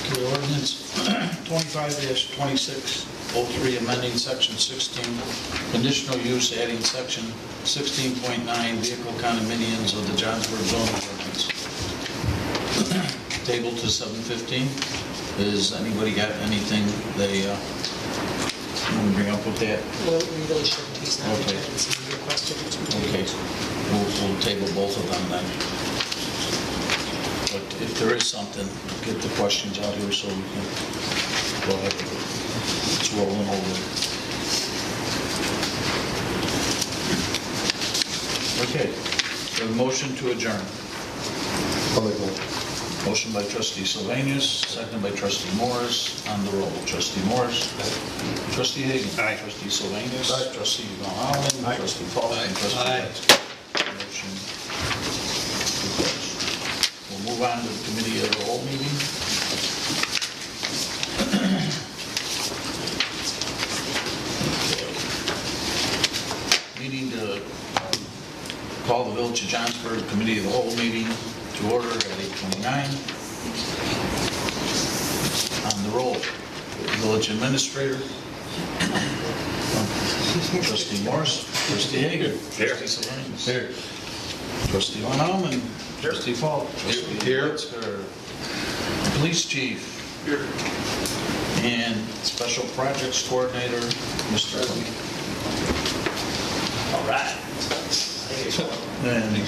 Okay, ordinance 25-2603, amending section 16, conditional use, adding section 16.9, vehicle condominiums of the Johnsburg zoning ordinance. Table to 7:15. Has anybody got anything they want to bring up with that? Well, we really shouldn't, he's not Okay. attending, so we requested it to be Okay, tabled. we'll table both of them then. But if there is something, get the questions out here so we can go ahead. It's rolling over. Okay. A motion to adjourn. I'll make one. Motion by trustee Sylvanus, second by trustee Morris. On the roll, trustee Morris. Trustee Hagan. Aye. Trustee Sylvanus. Trustee Von Allen. Trustee Paul. And trustee Letts. Motion to close. We'll move on to the committee of the whole meeting. Meeting to call the Village of Johnsburg Committee of the Whole meeting to order at 8:29. On the roll, Village Administrator. Trustee Morris. Trustee Hagan. Trustee Sylvanus. Here. Trustee Von Allen. Trustee Paul. Trustee Metzger. Police Chief. Here. And Special Projects Coordinator, Mr. Cook. All right. And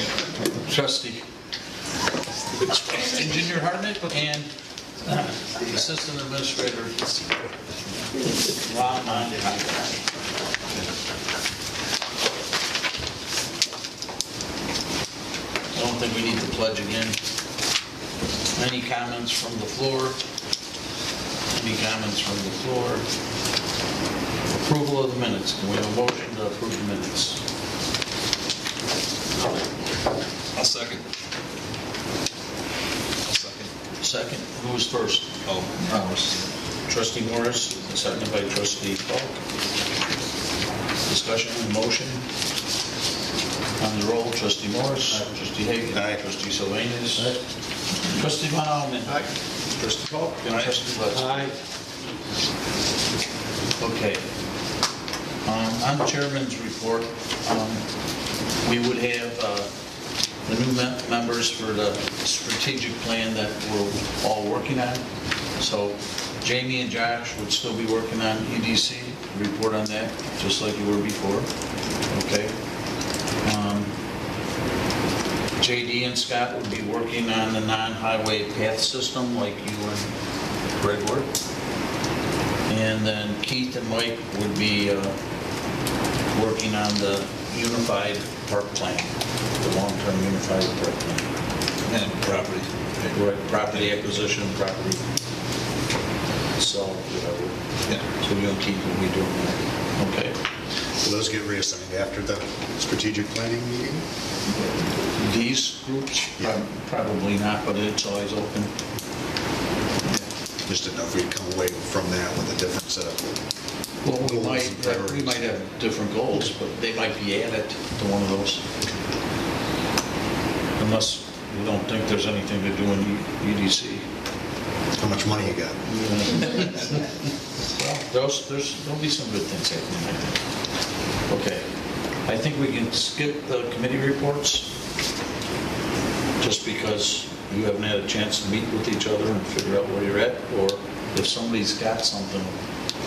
Trustee Engineer Hartnett and Assistant Administrator Ron Montana. I don't think we need to pledge again. Any comments from the floor? Any comments from the floor? Approval of the minutes. Can we have a motion to approve the minutes? I'll second. Second. Who was first? Oh, Morris. Trustee Morris, seconded by trustee Falk. Discussion and motion. On the roll, trustee Morris. Trustee Hagan. Trustee Sylvanus. Trustee Von Allen. Trustee Falk. And trustee Letts. Okay. On the chairman's report, we would have the new members for the strategic plan that we're all working on. So Jamie and Josh would still be working on EDC, report on that, just like you were before. Okay. JD and Scott would be working on the non-highway path system like you and Greg were. And then Keith and Mike would be working on the unified park plan, the long-term unified park plan. And property. Right, property acquisition, property sell, whatever. Yeah. So you and Keith will be doing that. Okay. Will those get reassigned after the strategic planning meeting? These groups, probably not, but it's always open. Just didn't know if we'd come away from that with a different set of Well, we goals might, and priorities. we might have different goals, but they might be added to one of those. Unless you don't think there's anything to do in EDC. How much money you got? Well, there'll be some good things happening, I think. Okay. I think we can skip the committee reports, just because you haven't had a chance to meet with each other and figure out where you're at, or if somebody's got something,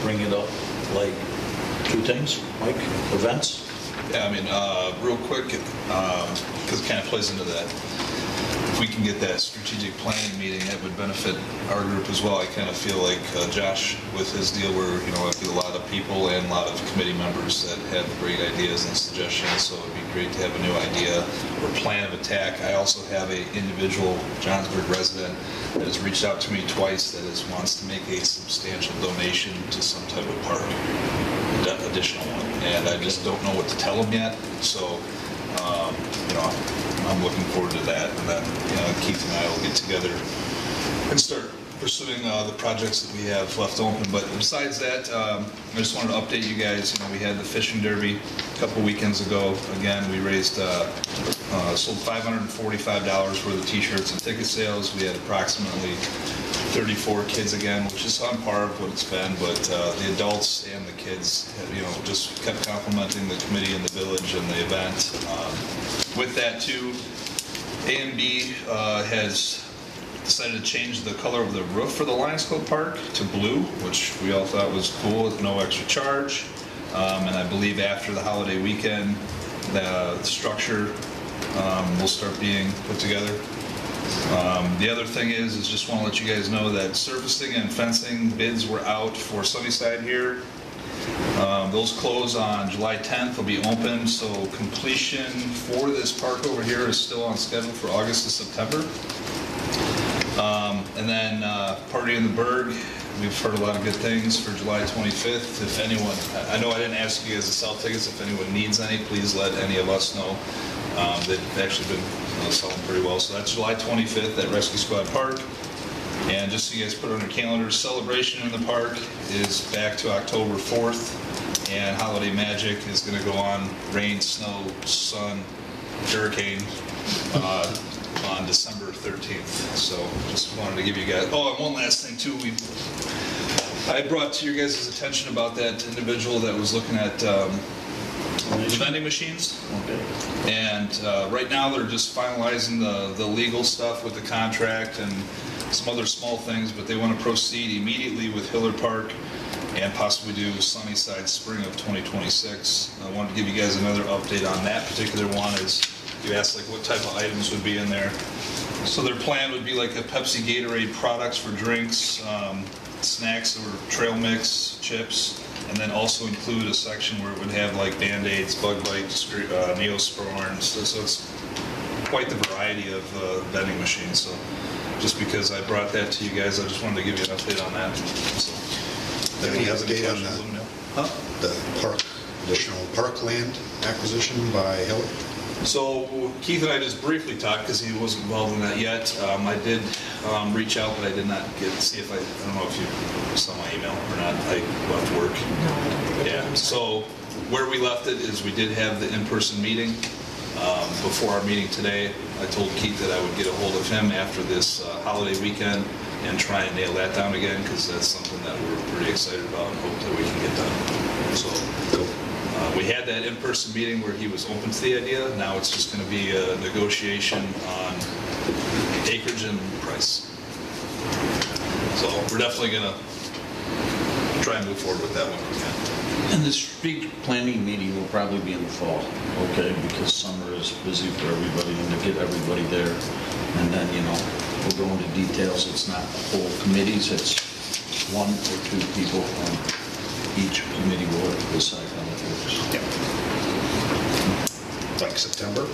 bring it up, like 2 things, Mike, events? Yeah, I mean, real quick, because it kind of plays into that. If we can get that strategic planning meeting, that would benefit our group as well. I kind of feel like Josh, with his deal where, I feel a lot of people and a lot of committee members that have great ideas and suggestions, so it'd be great to have a new idea or plan of attack. I also have an individual Johnsburg resident that has reached out to me twice that wants to make a substantial donation to some type of park, additional one, and I just don't know what to tell them yet, so I'm looking forward to that, and then Keith and I will get together and start pursuing the projects that we have left open. But besides that, I just wanted to update you guys. We had the fishing derby a couple weekends ago. Again, we raised, sold $545 worth of t-shirts and ticket sales. We had approximately 34 kids again, which is on par with what it's been, but the adults and the kids, just kept complimenting the committee and the village and the event. With that too, A&B has decided to change the color of the roof for the Lions Club Park to blue, which we all thought was cool with no extra charge. And I believe after the holiday weekend, the structure will start being put together. The other thing is just want to let you guys know that surfacing and fencing bids were out for Sunnyside here. Those close on July 10th, will be open, so completion for this park over here is still on schedule for August to September. And then Party in the Berg, we've heard a lot of good things for July 25th. If anyone, I know I didn't ask you guys to sell tickets, if anyone needs any, please let any of us know. They've actually been selling pretty well. So that's July 25th at Rescue Squad Park. And just so you guys put it on your calendars, celebration in the park is back to October 4th. And Holiday Magic is going to go on rain, snow, sun, hurricane on December 13th. So just wanted to give you guys, oh, and one last thing too. I brought to your guys' attention about that individual that was looking at the vending machines. Okay. And right now they're just finalizing the legal stuff with the contract and some other small things, but they want to proceed immediately with Hillard Park and possibly do Sunnyside spring of 2026. I wanted to give you guys another update on that particular one. Is you asked like what type of items would be in there. So their plan would be like a Pepsi Gatorade products for drinks, snacks or trail mix, chips, and then also include a section where it would have like Band-Aids, Bug Bites, Neosporins. So it's quite the variety of vending machines. So just because I brought that to you guys, I just wanted to give you an update on that. So, Any update on the park, additional parkland acquisition by Hillard? So Keith and I just briefly talked because he wasn't involved in that yet. I did reach out, but I did not get to see if I don't know if you saw my email or not. I left work. No, I don't think I did. Yeah. So where we left it is we did have the in-person meeting. Before our meeting today, I told Keith that I would get a hold of him after this holiday weekend and try and nail that down again, because that's something that we're pretty excited about and hope that we can get done. So we had that in-person meeting where he was open to the idea. Now it's just going to be a negotiation on acreage and price. So we're definitely going to try and move forward with that one if we can. And the street planning meeting will probably be in the fall, okay? Because summer is busy for everybody and to get everybody there. And then, we'll go into details. It's not whole committees, it's one or two people from each committee will decide how it works. Yep. Like September?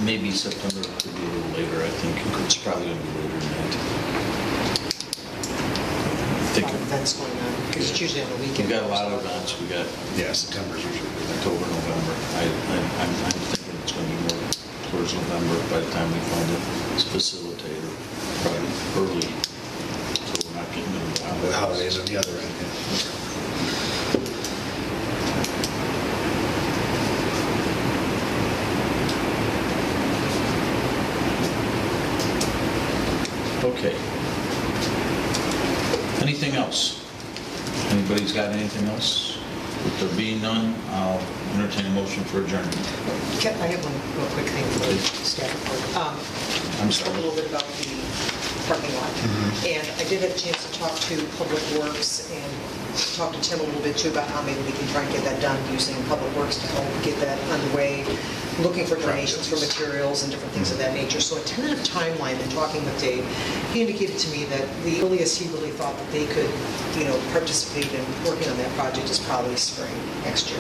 Maybe September, could be a little later. I think it's probably going to be later than that. Events going on, because it's usually on the weekend. We've got a lot of events. We got September's usually October, November. I'm thinking it's going to be more towards November by the time we find a facilitator, probably early, so we're not getting into the holidays on the other end. Okay. Anything else? Anybody's got anything else? With there being none, I'll entertain a motion for adjournment. I have one real quick thing for the staff report. I'm sorry. A little bit about the parking lot. And I did have a chance to talk to Public Works and talk to Tim a little bit too about how maybe we can try and get that done using Public Works to help get that underway, looking for donations for materials and different things of that nature. So a tentative timeline, in talking with Dave, he indicated to me that the earliest he really thought that they could, participate in working on that project is probably spring next year,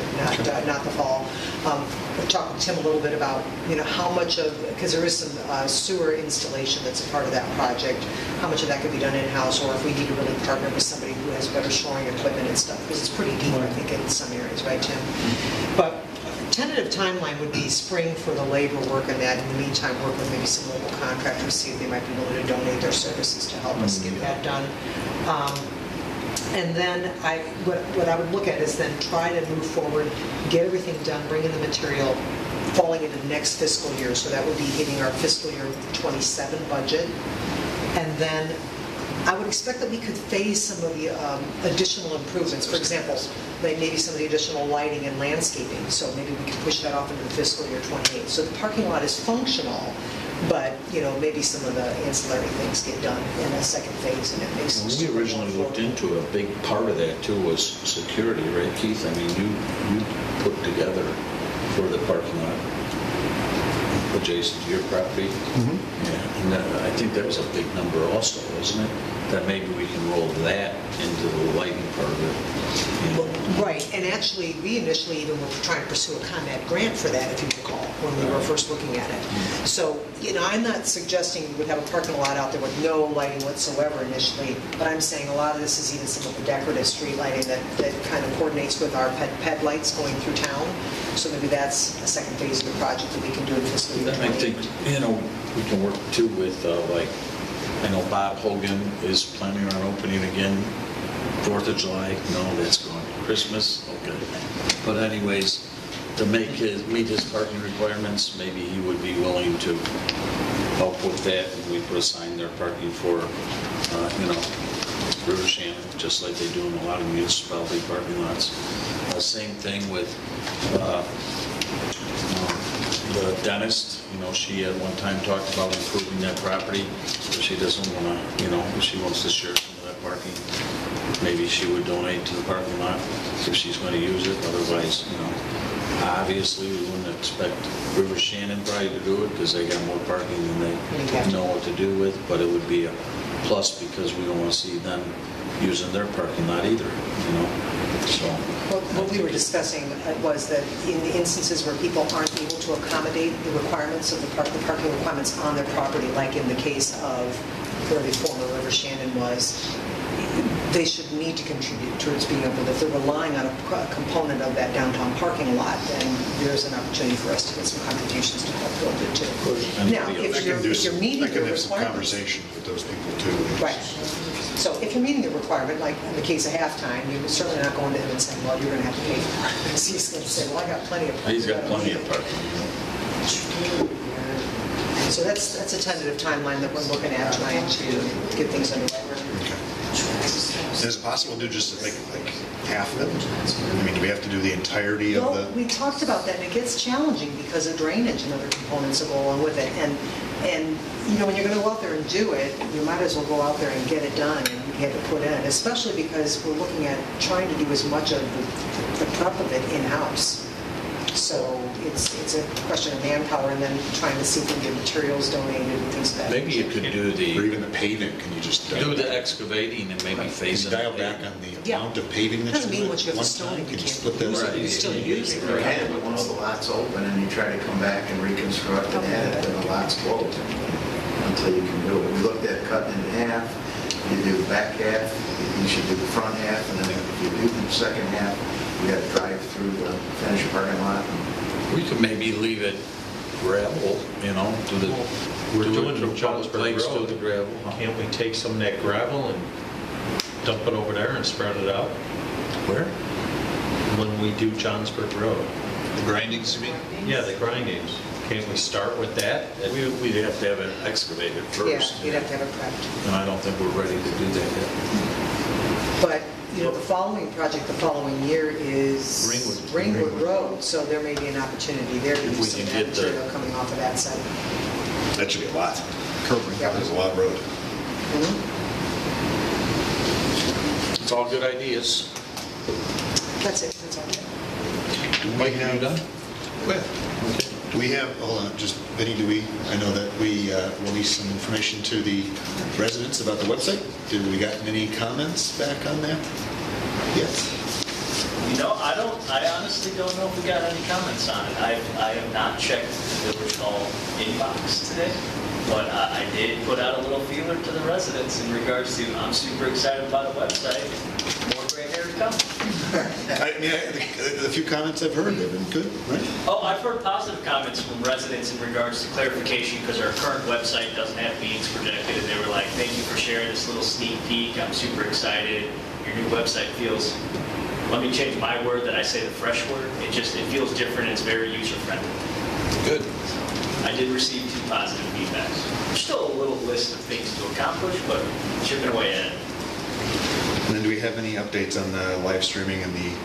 not the fall. I talked with Tim a little bit about, how much of, because there is some sewer installation that's a part of that project, how much of that could be done in-house, or if we need to really partner with somebody who has better shoring equipment and stuff, because it's pretty deep, I think, in some areas, right, Tim? But tentative timeline would be spring for the labor work on that. In the meantime, work with maybe some local contractors, see if they might be willing to donate their services to help us get that done. And then what I would look at is then try to move forward, get everything done, bring in the material, falling into the next fiscal year. So that would be hitting our fiscal year 27 budget. And then I would expect that we could phase some of the additional improvements. For example, maybe some of the additional lighting and landscaping. So maybe we could push that off into the fiscal year 28. So the parking lot is functional, but maybe some of the ancillary things get done in a second phase, and it makes. When we originally looked into it, a big part of that too was security, right, Keith? I mean, you put together for the parking lot. adjacent to your property. Yeah, and I think that was a big number also, wasn't it? That maybe we can roll that into the lighting part of it. You know. Right, and actually, we initially even were trying to pursue a ComEd grant for that, if you recall, when we were first looking at it. So, I'm not suggesting we would have a parking lot out there with no lighting whatsoever initially, but I'm saying a lot of this is even some of the decorative street lighting that kind of coordinates with our ped lights going through town. So maybe that's a second phase of the project that we can do in fiscal year 20. I think, we can work too with, I know Bob Hogan is planning on opening again 4th of July. No, that's gone. Christmas, okay. But anyways, to meet his parking requirements, maybe he would be willing to help with that. And we put a sign there parking for, River Shannon, just like they do in a lot of municipality parking lots. Same thing with the dentist. She at one time talked about improving that property. If she doesn't want to, if she wants to share some of that parking, maybe she would donate to the parking lot if she's going to use it. Otherwise, obviously we wouldn't expect River Shannon probably to do it because they got more parking than they know what to do with. But it would be a plus because we don't want to see them using their parking lot either. So. What we were discussing was that in the instances where people aren't able to accommodate the requirements of the parking requirements on their property, like in the case of where the former River Shannon was, they should need to contribute towards being able to, if they're relying on a component of that downtown parking lot, then there's an opportunity for us to get some contributions to help build it too. Now, if you're meeting the I can have some requirements. conversation with those people too. Right. So if you're meeting the requirement, like in the case of halftime, you're certainly not going to him and saying, well, you're going to have to pay for it. He's going to say, well, I got plenty of parking. He's got plenty of parking. So that's a tentative timeline that we're looking at, trying to get things underway. Is it possible to do just like half of it? Do we have to do the entirety of Well, the? we talked about that, and it gets challenging because of drainage and other components that go along with it. And when you're going to go out there and do it, you might as well go out there and get it done and get it put in, especially because we're looking at trying to do as much of the prep of it in-house. So it's a question of manpower and then trying to see if we can get materials donated and things of that. Maybe you could do Or even the paving, can you just? do the excavating and maybe phase it. Dial back on the amount of paving that Doesn't you mean do what you have one to stone time? it, Can you you can't split those? Right. You still use it. You can, but once the lot's open and you try to come back and reconstruct and add it, then the lot's closed until you can do it. We looked at cutting it in half. You do the back half, you should do the front half, and then if you do the second half, you got to drive through the finished parking lot. We could maybe leave it gravel, do the. We're do doing it the through Johnsburg plates to Road. the gravel. Can't we take some of that gravel and dump it over there and spread it out? Where? When we do Johnsburg Road. The grindings, you mean? Yeah, the grindings. Can't we start with that? We'd have to have it excavated Yeah, first. you'd have to have it prepped. And I don't think we're ready to do that yet. But, the following project, the following year is Ringwood Road, so there may be an opportunity there to If we use some can of that get the- material coming off of that site. That should be a lot. Yeah. There's a lot of road. It's all good ideas. That's it, that's all. Mike, you done? Do we have, hold on, just, Vinnie, I know that we released some information to the residents about the website. Did we got any comments back on that? Yes. I honestly don't know if we got any comments on it. I have not checked the Village Hall inbox today, but I did put out a little feeler to the residents in regards to, I'm super excited about a website, more gray hair to come. The few comments I've heard, they've been good, right? Oh, I've heard positive comments from residents in regards to clarification because our current website doesn't have meetings projected, and they were like, thank you for sharing this little sneak peek. I'm super excited. Your new website feels, let me change my word that I say the fresh word. It feels different. It's very user-friendly. Good. I did receive 2 positive feedbacks. There's still a little list of things to accomplish, but chipping away at it. And then do we have any updates on the live streaming and the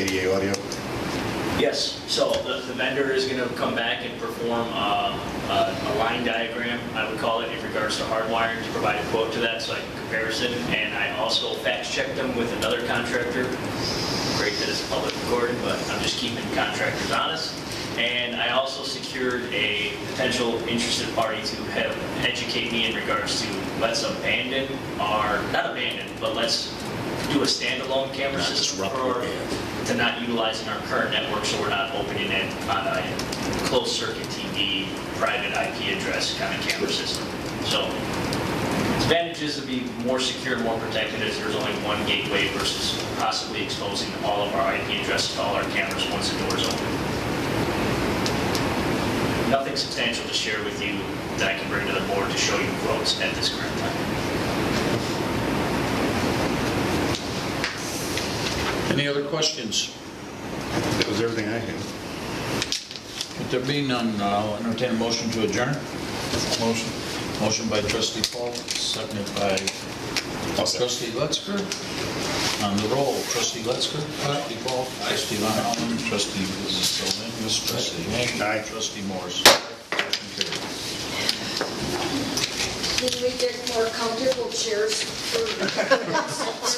ADA audio? Yes, so the vendor is going to come back and perform a line diagram, I would call it, in regards to hardwiring to provide a quote to that, so I can comparison. And I also fact checked them with another contractor. Great that it's public recording, but I'm just keeping contractors honest. And I also secured a potential interested party to have, educate me in regards to let's abandon our, not abandon, but let's do a standalone camera system to not utilizing our current network, so we're not opening it on a closed circuit TV, private IP address kind of camera system. So advantages to be more secure, more protected, as there's only one gateway versus possibly exposing all of our IP addresses to all our cameras once the door is open. Nothing substantial to share with you that I can bring to the board to show you quotes at this current time. Any other questions? That was everything I had. If there be none, I'll entertain a motion to adjourn. Motion. Motion by trustee Paul, seconded by trustee Letzker. On the roll, trustee Letzker, trustee Paul, trustee Von Allen, trustee Dominguez, trustee Hagan, trustee Morris. Motion carried. Can we get more comfortable chairs for